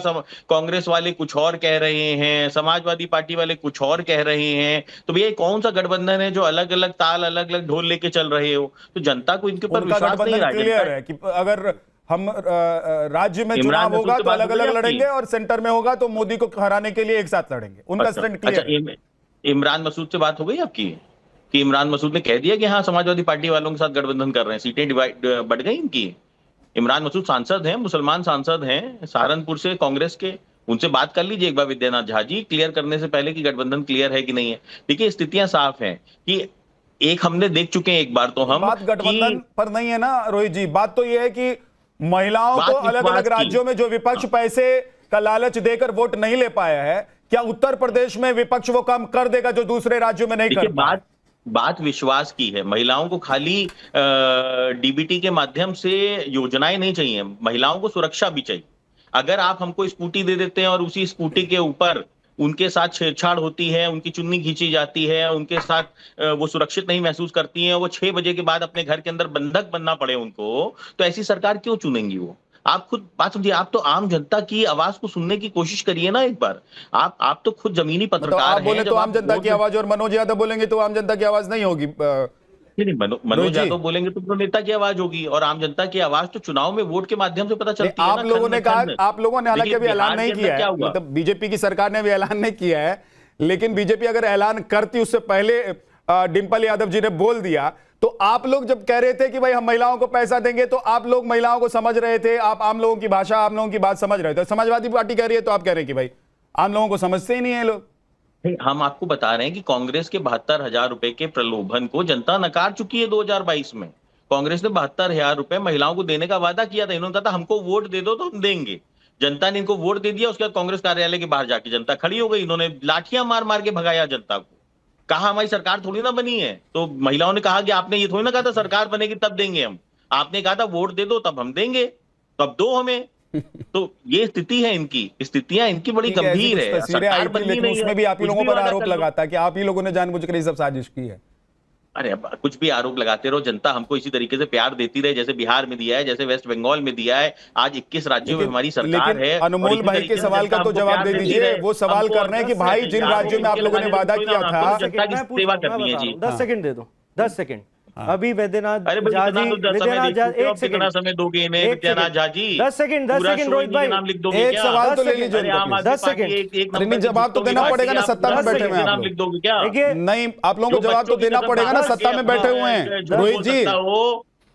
Speaker 9: कांग्रेस वाले कुछ और कह रहे हैं, समाजवादी पार्टी वाले कुछ और कह रहे हैं, तो भैया कौन सा गठबंधन है जो अलग अलग ताल, अलग अलग ढोल लेके चल रहे हो? तो जनता को इनके ऊपर विश्वास नहीं रहा।
Speaker 1: क्लियर है कि अगर हम राज्य में चुनाव होगा तो अलग अलग लड़ेंगे और सेंटर में होगा तो मोदी को हराने के लिए एक साथ लड़ेंगे, उनका स्टैंड क्लियर है।
Speaker 9: इमरान मसूद से बात हो गई आपकी कि इमरान मसूद ने कह दिया कि हाँ समाजवादी पार्टी वालों के साथ गठबंधन कर रहे हैं, सीटें बढ़ गई इनकी। इमरान मसूद सांसद हैं, मुसलमान सांसद हैं सहारनपुर से कांग्रेस के, उनसे बात कर लीजिए एक बार विद्यानाथ झा जी, क्लियर करने से पहले कि गठबंधन क्लियर है कि नहीं है। देखिए स्थितियां साफ हैं कि एक हमने देख चुके हैं, एक बार तो हम
Speaker 1: बात गठबंधन पर नहीं है ना रोहित जी, बात तो यह है कि महिलाओं को अलग अलग राज्यों में जो विपक्ष पैसे का लालच देकर वोट नहीं ले पाया है, क्या उत्तर प्रदेश में विपक्ष वो काम कर देगा जो दूसरे राज्यों में नहीं कर पाया?
Speaker 9: बात विश्वास की है। महिलाओं को खाली डीबीटी के माध्यम से योजनाएं नहीं चाहिए, महिलाओं को सुरक्षा भी चाहिए। अगर आप हमको स्कूटी दे देते हैं और उसी स्कूटी के ऊपर उनके साथ छेड़छाड़ होती है, उनकी चुन्नी खींची जाती है, उनके साथ वो सुरक्षित नहीं महसूस करती हैं, वो 6 बजे के बाद अपने घर के अंदर बंधक बनना पड़े उनको, तो ऐसी सरकार क्यों चुनेंगी वो? आप खुद बात समझिए, आप तो आम जनता की आवाज को सुनने की कोशिश करिए ना एक बार। आप तो खुद जमीनी पत्रकार हैं।
Speaker 1: बोले तो आम जनता की आवाज और मनोज यादव बोलेंगे तो आम जनता की आवाज नहीं होगी।
Speaker 9: नहीं, मनोज यादव बोलेंगे तो नेता की आवाज होगी, और आम जनता की आवाज तो चुनाव में वोट के माध्यम से पता चलती है।
Speaker 1: आप लोगों ने कहा, आप लोगों ने हालांकि अभी ऐलान नहीं किया है, मतलब बीजेपी की सरकार ने भी ऐलान नहीं किया है, लेकिन बीजेपी अगर ऐलान करती उससे पहले डिंपल यादव जी ने बोल दिया, तो आप लोग जब कह रहे थे कि भाई हम महिलाओं को पैसा देंगे, तो आप लोग महिलाओं को समझ रहे थे, आप आम लोगों की भाषा, आम लोगों की बात समझ रहे थे। समाजवादी पार्टी कह रही है तो आप कह रहे हैं कि भाई आम लोगों को समझते ही नहीं है लोग।
Speaker 9: हम आपको बता रहे हैं कि कांग्रेस के 72,000 रुपए के प्रलोभन को जनता नकार चुकी है। 2022 में कांग्रेस ने 72,000 रुपए महिलाओं को देने का वादा किया था। इन्होंने कहा था हमको वोट दे दो तो हम देंगे। जनता ने इनको वोट दे दिया, उसके बाद कांग्रेस कार्यालय के बाहर जाके जनता खड़ी हो गई, इन्होंने लाठियां मार मार के भगाया जनता को। कहा हमारी सरकार थोड़ी ना बनी है, तो महिलाओं ने कहा कि आपने ये थोड़ी ना कहा था सरकार बनेगी तब देंगे हम, आपने कहा था वोट दे दो तब हम देंगे, तब दो हमें। तो ये स्थिति है इनकी, स्थितियां इनकी बड़ी गंभीर है।
Speaker 1: सरकार बननी नहीं, उसमें भी आप ही लोगों पर आरोप लगाता है कि आप ही लोगों ने जानबूझकर ये सब साजिश की है।
Speaker 9: अरे कुछ भी आरोप लगाते रहो, जनता हमको इसी तरीके से प्यार देती रहे, जैसे बिहार में दिया है, जैसे वेस्ट बंगाल में दिया है, आज 21 राज्यों में हमारी सरकार है।
Speaker 1: अनमोल भाई के सवाल का तो जवाब दे दीजिए। वो सवाल कर रहे हैं कि भाई जिन राज्यों में आप लोगों ने वादा किया था,
Speaker 9: जनता की सेवा करनी है जी।
Speaker 8: 10 सेकंड दे दो, 10 सेकंड। अभी वैद्यनाथ
Speaker 9: झा जी, एक सेकंड समय दोगे इन्हें विद्यानाथ झा जी?
Speaker 8: 10 सेकंड रोहित भाई,
Speaker 9: नाम लिख दोगे?
Speaker 1: एक सवाल तो ले लीजिए,
Speaker 8: 10 सेकंड।
Speaker 1: जवाब तो देना पड़ेगा ना, सत्ता में बैठे हुए हैं आप
Speaker 9: लिख दोगे क्या?
Speaker 1: नहीं, आप लोगों को जवाब तो देना पड़ेगा ना, सत्ता में बैठे हुए हैं रोहित जी।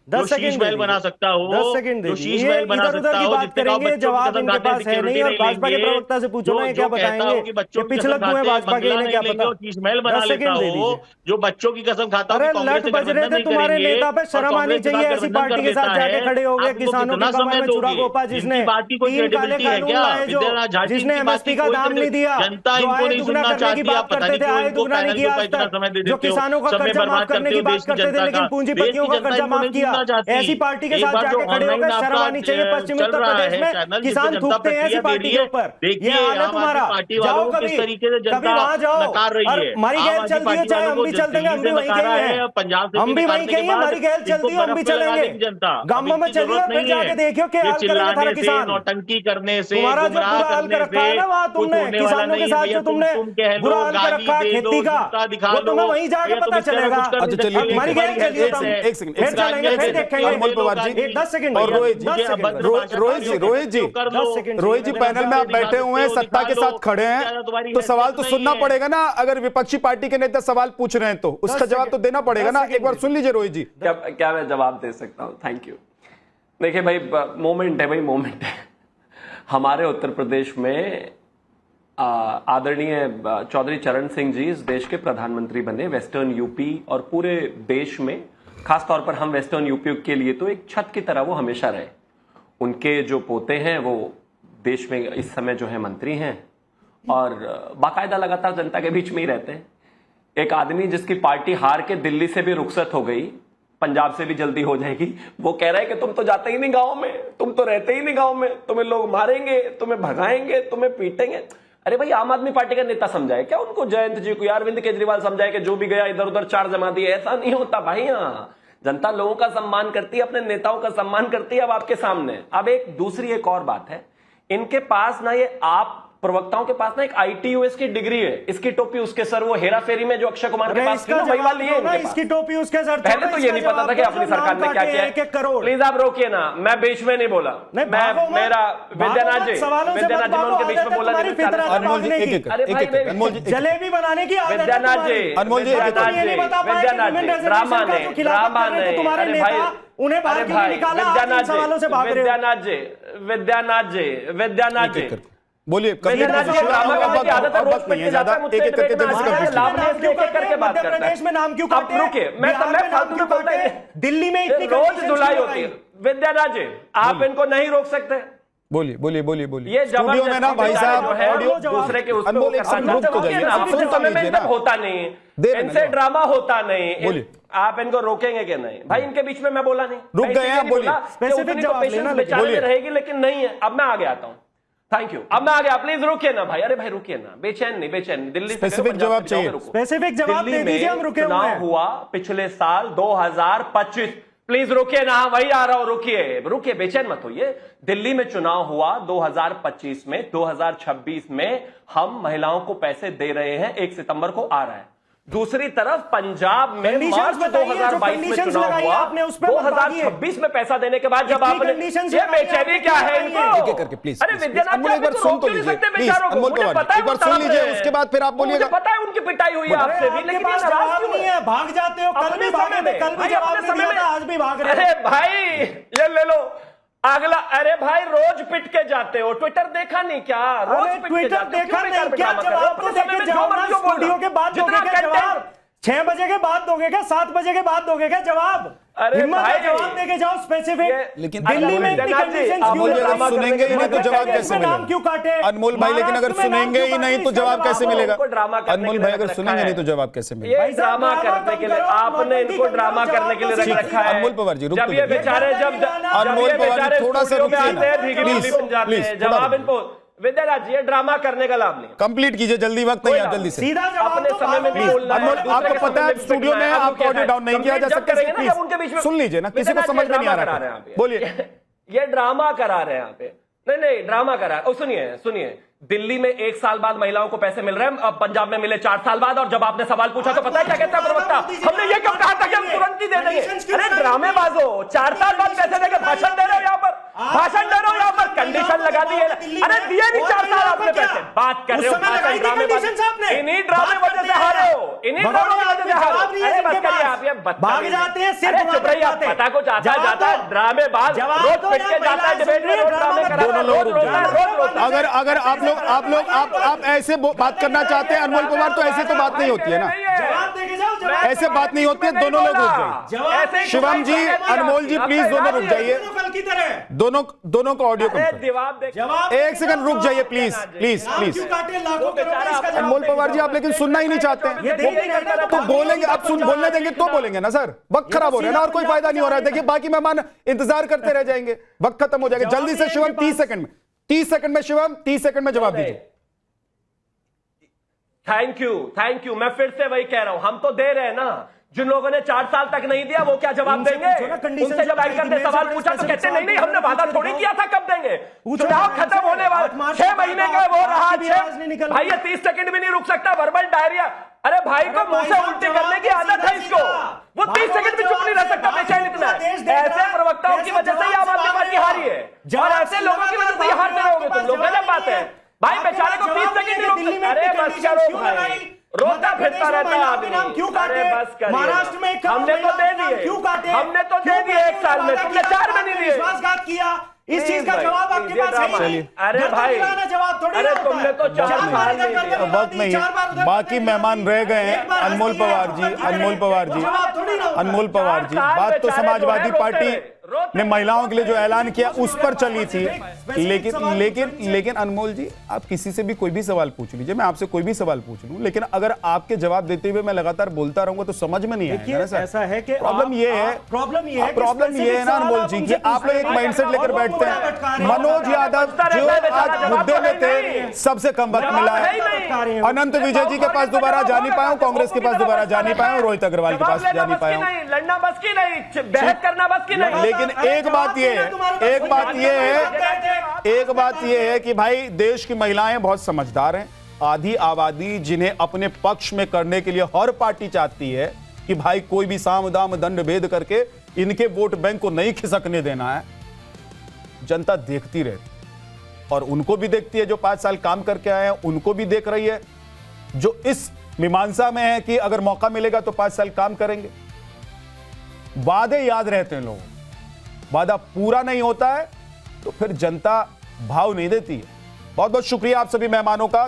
Speaker 8: 10 सेकंड
Speaker 9: महल बना सकता हो,
Speaker 8: 10 सेकंड
Speaker 9: जो शीश महल बना सकता हो,
Speaker 8: बात करेंगे, जवाब इनके पास है नहीं। और भाजपा के प्रवक्ता से पूछो ना, क्या बताएंगे कि पिछलक हुए भाजपा के, इन्हें क्या पता।
Speaker 9: शीश महल बना लेता हो, जो बच्चों की कसम खाता हो।
Speaker 8: अरे लट बज रहे थे तुम्हारे नेता पे, शर्म आनी चाहिए। ऐसी पार्टी के साथ जाके खड़े हो गए, किसानों की कमर में छुरा घोंपा, जिसने 3 काले कानून लाए, जिसने एमएसपी का दाम नहीं दिया, जो आय दुगना करने की बात करते थे, आय दुगना नहीं किया आज तक, जो किसानों का कर्जा माफ करने की बात करते थे लेकिन पूंजीपतियों का कर्जा माफ किया,
Speaker 9: जनता चाहती है।
Speaker 8: ऐसी पार्टी के
Speaker 9: एक
Speaker 8: साथ
Speaker 9: बार जो
Speaker 8: जाके खड़े
Speaker 9: ऑनलाइन
Speaker 8: होकर शर्म
Speaker 9: आपका
Speaker 8: आनी चाहिए। पश्चिमी
Speaker 9: चल
Speaker 8: उत्तर
Speaker 9: रहा
Speaker 8: प्रदेश
Speaker 9: है
Speaker 8: में
Speaker 9: चैनल,
Speaker 8: किसान
Speaker 9: जिसको जनता
Speaker 8: थूकते हैं ऐसी
Speaker 9: प्रतिक्रिया
Speaker 8: पार्टी
Speaker 9: दे
Speaker 8: के
Speaker 9: रही है।
Speaker 8: ऊपर।
Speaker 9: देखिए,
Speaker 8: ये हाल है
Speaker 9: आम
Speaker 8: तुम्हारा।
Speaker 9: आदमी पार्टी
Speaker 8: जाओ
Speaker 9: वालों को
Speaker 8: कभी,
Speaker 9: किस तरीके से
Speaker 8: कभी
Speaker 9: जनता
Speaker 8: वहां जाओ।
Speaker 9: नकार रही
Speaker 8: और
Speaker 9: है।
Speaker 8: हमारी
Speaker 9: आम
Speaker 8: गैल
Speaker 9: आदमी
Speaker 8: चलती है,
Speaker 9: पार्टी
Speaker 8: चाहे
Speaker 9: वालों
Speaker 8: हम
Speaker 9: को
Speaker 8: भी चल देंगे, हम
Speaker 9: दिल्ली
Speaker 8: भी
Speaker 9: से
Speaker 8: वहीं
Speaker 9: नकारा
Speaker 8: कहीं
Speaker 9: है,
Speaker 8: हैं।
Speaker 9: पंजाब से
Speaker 8: हम भी वहीं
Speaker 9: निकालने
Speaker 8: कहीं
Speaker 9: के
Speaker 8: हैं,
Speaker 9: बाद
Speaker 8: हमारी गैल
Speaker 9: इनको
Speaker 8: चलती है, हम भी
Speaker 9: बर्फ पे लगा
Speaker 8: चलेंगे।
Speaker 9: देगी जनता।
Speaker 8: गांवों में
Speaker 9: अब इनकी
Speaker 8: चलिए और
Speaker 9: जरूरत
Speaker 8: फिर
Speaker 9: नहीं है
Speaker 8: जाके देखियो कि
Speaker 9: ये
Speaker 8: हाल करेगा
Speaker 9: चिल्लाने
Speaker 8: सारा
Speaker 9: से,
Speaker 8: किसान।
Speaker 9: नौटंकी करने से,
Speaker 8: तुम्हारा जो
Speaker 9: गुमराह
Speaker 8: बुरा हाल
Speaker 9: करने
Speaker 8: कर रखा है ना वहाँ
Speaker 9: से
Speaker 8: तुमने,
Speaker 9: कुछ होने वाला
Speaker 8: किसानों के
Speaker 9: नहीं है।
Speaker 8: साथ
Speaker 9: भैया
Speaker 8: जो तुमने
Speaker 9: तुम कह लो,
Speaker 8: बुरा हाल कर
Speaker 9: गाली
Speaker 8: रखा है
Speaker 9: दे दो,
Speaker 8: खेती का,
Speaker 9: जूता दिखा
Speaker 8: वो
Speaker 9: दो,
Speaker 8: तुम्हें वहीं जाके
Speaker 9: भैया तुम
Speaker 8: पता
Speaker 9: इस तरह
Speaker 8: चलेगा।
Speaker 9: कुछ कर
Speaker 1: अच्छा,
Speaker 9: नहीं
Speaker 1: चलिए,
Speaker 9: सकते।
Speaker 8: हमारी गैल चलिए
Speaker 1: एक
Speaker 8: तुम,
Speaker 1: सेकंड, एक सेकंड,
Speaker 8: फिर
Speaker 1: एक सेकंड,
Speaker 8: चलेंगे,
Speaker 1: एक
Speaker 8: फिर
Speaker 1: सेकंड।
Speaker 8: देखेंगे।
Speaker 1: अनमोल पवार जी,
Speaker 8: एक 10 सेकंड
Speaker 1: और रोहित जी,
Speaker 8: 10 सेकंड,
Speaker 1: रोहित जी, रोहित जी पैनल में आप बैठे हुए हैं, सत्ता के साथ खड़े हैं, तो सवाल तो सुनना पड़ेगा ना। अगर विपक्षी पार्टी के नेता सवाल पूछ रहे हैं तो उसका जवाब तो देना पड़ेगा ना। एक बार सुन लीजिए रोहित जी।
Speaker 7: क्या मैं जवाब दे सकता हूं? Thank you. देखिए भाई, मोमेंट है भाई, मोमेंट है। हमारे उत्तर प्रदेश में आदरणीय चौधरी चरण सिंह जी इस देश के प्रधानमंत्री बने, वेस्टर्न यूपी और पूरे देश में, खासतौर पर हम वेस्टर्न यूपी के लिए तो एक छत की तरह वो हमेशा रहे। उनके जो पोते हैं वो देश में इस समय जो है मंत्री हैं और बाकायदा लगातार जनता के बीच में ही रहते हैं। एक आदमी जिसकी पार्टी हार के दिल्ली से भी रुखसत हो गई, पंजाब से भी जल्दी हो जाएगी, वो कह रहा है कि तुम तो जाते ही नहीं गांव में, तुम तो रहते ही नहीं गांव में, तुम्हें लोग मारेंगे, तुम्हें भगाएंगे, तुम्हें पीटेंगे। अरे भाई, आम आदमी पार्टी का नेता समझाए क्या उनको? जयंत जी को, अरविंद केजरीवाल समझाए कि जो भी गया इधर उधर चार जमा दिए? ऐसा नहीं होता भाई। यहाँ जनता लोगों का सम्मान करती है, अपने नेताओं का सम्मान करती है। अब आपके सामने अब एक और बात है, इनके पास ना, ये आप प्रवक्ताओं के पास ना एक ITUS की डिग्री है, इसकी टोपी उसके सर, वो हेरा फेरी में जो अक्षय कुमार के पास थी ना, वही वाली है इनके पास।
Speaker 8: इसकी टोपी उसके सर।
Speaker 7: पहले तो ये नहीं पता था कि अपनी सरकार ने क्या किया है। प्लीज आप रोकिए ना, मैं बीच में नहीं बोला। मैं मेरा विद्यानाथ जी उनके बीच में बोला नहीं।
Speaker 8: जलेबी बनाने की
Speaker 7: विद्यानाथ जी, ड्रामा ने
Speaker 8: तुम्हारे नेता उन्हें बाहर क्यों निकाला?
Speaker 7: विद्यानाथ जी
Speaker 1: बोलिए।
Speaker 8: मध्य प्रदेश में नाम क्यों काटे? दिल्ली में इतनी
Speaker 7: रोज धुलाई होती है। विद्यानाथ जी, आप इनको नहीं रोक सकते।
Speaker 1: बोलिए बोलिए बोलिए बोलिए।
Speaker 7: ये
Speaker 1: स्टूडियो में ना भाई साहब
Speaker 7: ऑडियो दूसरे के
Speaker 1: अनमोल एक सेकंड रुक तो जाइए,
Speaker 7: होता नहीं, इनसे ड्रामा होता नहीं।
Speaker 1: बोलिए।
Speaker 7: आप इनको रोकेंगे कि नहीं? भाई इनके बीच में मैं बोला नहीं,
Speaker 1: रुक गए हैं, बोलिए।
Speaker 8: स्पेसिफिक जवाब लेना,
Speaker 7: बेचारे रहेगी, लेकिन नहीं है। अब मैं आगे आता हूँ। Thank you. अब मैं आ गया, प्लीज रुकिए ना भाई। अरे भाई रुकिए ना, बेचैन नहीं, बेचैन। दिल्ली
Speaker 1: स्पेसिफिक जवाब चाहिए,
Speaker 8: स्पेसिफिक जवाब दे दीजिए, हम रुके हुए हैं।
Speaker 7: हुआ पिछले साल 2025। प्लीज रुकिए ना, वही आ रहा हूं, रुकिए, बेचैन मत होइए। दिल्ली में चुनाव हुआ 2025 में, 2026 में हम महिलाओं को पैसे दे रहे हैं, 1 सितंबर को आ रहा है। दूसरी तरफ पंजाब में मार्च 2022 में चुनाव हुआ, 2026 में पैसा देने के बाद जब आपने, ये बेचैनी क्या है इनको?
Speaker 1: करके प्लीज।
Speaker 7: अरे विद्यानाथ जी,
Speaker 1: एक बार सुन तो लीजिए प्लीज। अनमोल पवार, एक बार सुन लीजिए, उसके बाद फिर आप बोलिएगा।
Speaker 7: पता है उनकी पिटाई हुई है आपसे भी, लेकिन ये नाराज क्यों है?
Speaker 8: भाग जाते हो, कल भी भागे थे, कल भी जवाब नहीं दिया था, आज भी भाग रहे।
Speaker 7: अरे भाई ये ले लो अगला। अरे भाई रोज पिट के जाते हो, ट्विटर देखा नहीं क्या? रोज पिट के
Speaker 8: ट्विटर
Speaker 7: जाते हो,
Speaker 8: देखा नहीं क्या? जवाब तो देके जाओ ना, स्टूडियो के बाद दोगे क्या जवाब? 6 बजे के बाद दोगे क्या? 7 बजे के बाद दोगे क्या जवाब?
Speaker 7: अरे भाई
Speaker 8: जवाब देके जाओ स्पेसिफिक।
Speaker 1: लेकिन
Speaker 8: दिल्ली में इतनी कंडीशंस क्यों?
Speaker 1: अगर सुनेंगे ही नहीं तो जवाब कैसे मिलेगा?
Speaker 8: नाम क्यों काटे
Speaker 1: अनमोल भाई, लेकिन अगर सुनेंगे ही नहीं तो जवाब कैसे मिलेगा? अनमोल भाई, अगर सुनेंगे नहीं तो जवाब कैसे मिलेगा?
Speaker 7: ये ड्रामा करने के लिए आपने इनको ड्रामा करने के लिए रख रखा है।
Speaker 1: अनमोल पवार जी, रुक
Speaker 7: जब ये बेचारे, जब
Speaker 1: अनमोल पवार जी थोड़ा सा रुकिए ना प्लीज।
Speaker 7: जवाब इनको, विद्यानाथ जी ये ड्रामा करने का लाभ नहीं।
Speaker 1: कंप्लीट कीजिए, जल्दी, वक्त नहीं है, जल्दी से।
Speaker 8: सीधा जवाब
Speaker 7: अपने समय में भी बोलना है।
Speaker 1: अनमोल, आपको पता है स्टूडियो में आपको ऑडियो डाउन नहीं किया जा सकता, प्लीज सुन लीजिए ना, किसी को समझ में नहीं आ रहा है। बोलिए।
Speaker 7: ये ड्रामा करा रहे हैं यहाँ पे। नहीं ड्रामा करा है। सुनिए, दिल्ली में 1 साल बाद महिलाओं को पैसे मिल रहे हैं, अब पंजाब में मिले 4 साल बाद। और जब आपने सवाल पूछा तो पता है क्या कहता है प्रवक्ता? हमने ये कब कहा था कि हम तुरंत ही दे देंगे? अरे ड्रामेबाजो, 4 साल बाद पैसे देके भाषण दे रहे हो यहाँ पर, कंडीशन लगा दी है। अरे दिए नहीं 4 साल आपने पैसे, बात कर रहे हो ड्रामेबाजी। इन्हीं ड्रामे वजह से हारे हो, इन्हीं ड्रामे वजह से हारे हो। अरे बस करिए आप, ये
Speaker 8: भाग जाते हैं,
Speaker 7: सिर्फ चुप रहिए। पता को जाता है ड्रामेबाज, रोज पिट के जाता है डिबेट में, रोज ड्रामे करा रहा है, रोज रोता है।
Speaker 1: अगर आप ऐसे बात करना चाहते हैं अनमोल पवार, तो ऐसे तो बात नहीं होती है ना, ऐसे बात नहीं होती है। दोनों लोग रुक जाइए। शिवम जी, अनमोल जी, प्लीज दोनों रुक जाइए।
Speaker 10: की तरह।
Speaker 1: दोनों को ऑडियो कम
Speaker 10: जवाब
Speaker 1: एक सेकंड रुक जाइए प्लीज प्लीज प्लीज।
Speaker 10: क्यों काटे लाखों करोड़ का इसका जवाब
Speaker 1: अनमोल पवार जी, आप लेकिन सुनना ही नहीं चाहते हैं तो बोलेंगे, आप बोलने देंगे तो बोलेंगे ना सर। वक्त खराब हो रहा है ना, और कोई फायदा नहीं हो रहा है। देखिए बाकी मेहमान इंतजार करते रह जाएंगे, वक्त खत्म हो जाएगा। जल्दी से शिवम 30 सेकंड में, 30 सेकंड में शिवम, 30 सेकंड में जवाब दीजिए।
Speaker 11: Thank you. मैं फिर से वही कह रहा हूं, हम तो दे रहे हैं ना। जिन लोगों ने 4 साल तक नहीं दिया वो क्या जवाब देंगे? उनसे जब एंकर ने सवाल पूछा तो कहते नहीं हमने वादा थोड़ी किया था, कब देंगे? चुनाव खत्म होने वाला 6 महीने का वो रहा। भाई ये 30 सेकंड भी नहीं रुक सकता, वर्बल डायरिया। अरे भाई को मुंह से उल्टी करने की आदत है इसको, वो 30 सेकंड भी चुप नहीं रह सकता, बेचैन इतना। ऐसे प्रवक्ताओं की वजह से ही आम आदमी पार्टी हारी है, और ऐसे लोगों की वजह से ही हारते रहोगे तुम लोग। गलत बात है भाई, बेचारे को 30 सेकंड नहीं रुक। अरे बस करो भाई, रोता फिरता रहता है आदमी।
Speaker 10: क्यों काटे? महाराष्ट्र में
Speaker 11: हमने तो दे दिए,
Speaker 10: क्यों काटे?
Speaker 11: हमने तो दे दिए 1 साल में, तुमने 4 में नहीं दिए।
Speaker 10: विश्वासघात किया, इस चीज का जवाब आपके पास है ही नहीं।
Speaker 11: अरे भाई
Speaker 10: जवाब थोड़ी
Speaker 11: अरे तुमने तो 4 साल में दिया।
Speaker 1: वक्त नहीं है, बाकी मेहमान रह गए हैं। अनमोल पवार जी, अनमोल पवार जी, अनमोल पवार जी, बात तो समाजवादी पार्टी ने महिलाओं के लिए जो ऐलान किया उस पर चली थी। लेकिन अनमोल जी, आप किसी से भी कोई भी सवाल पूछ लीजिए, मैं आपसे कोई भी सवाल पूछ लूं, लेकिन अगर आपके जवाब देते हुए मैं लगातार बोलता रहूंगा तो समझ में नहीं आएगा ना सर।
Speaker 10: ऐसा है कि
Speaker 1: प्रॉब्लम ये है ना अनमोल जी कि आप लोग एक माइंडसेट लेकर बैठते हैं। मनोज यादव जो आज मुद्दे में थे, सबसे कम वक्त मिला है। अनंत विजय जी के पास दोबारा जा नहीं पाया, कांग्रेस के पास दोबारा जा नहीं पाया, रोहित अग्रवाल के पास जा नहीं पाया।
Speaker 11: लड़ना बस की नहीं, बहस करना बस की नहीं।
Speaker 1: लेकिन एक बात ये है कि भाई देश की महिलाएं बहुत समझदार हैं। आधी आबादी जिन्हें अपने पक्ष में करने के लिए हर पार्टी चाहती है कि भाई कोई भी साम दाम दंड भेद करके इनके वोट बैंक को नहीं खिसकने देना है, जनता देखती रहती और उनको भी देखती है। जो 5 साल काम करके आए हैं उनको भी देख रही है, जो इस मीमांसा में है कि अगर मौका मिलेगा तो 5 साल काम करेंगे। वादे याद रहते हैं लोगों, वादा पूरा नहीं होता है तो फिर जनता भाव नहीं देती है। बहुत बहुत शुक्रिया आप सभी मेहमानों का।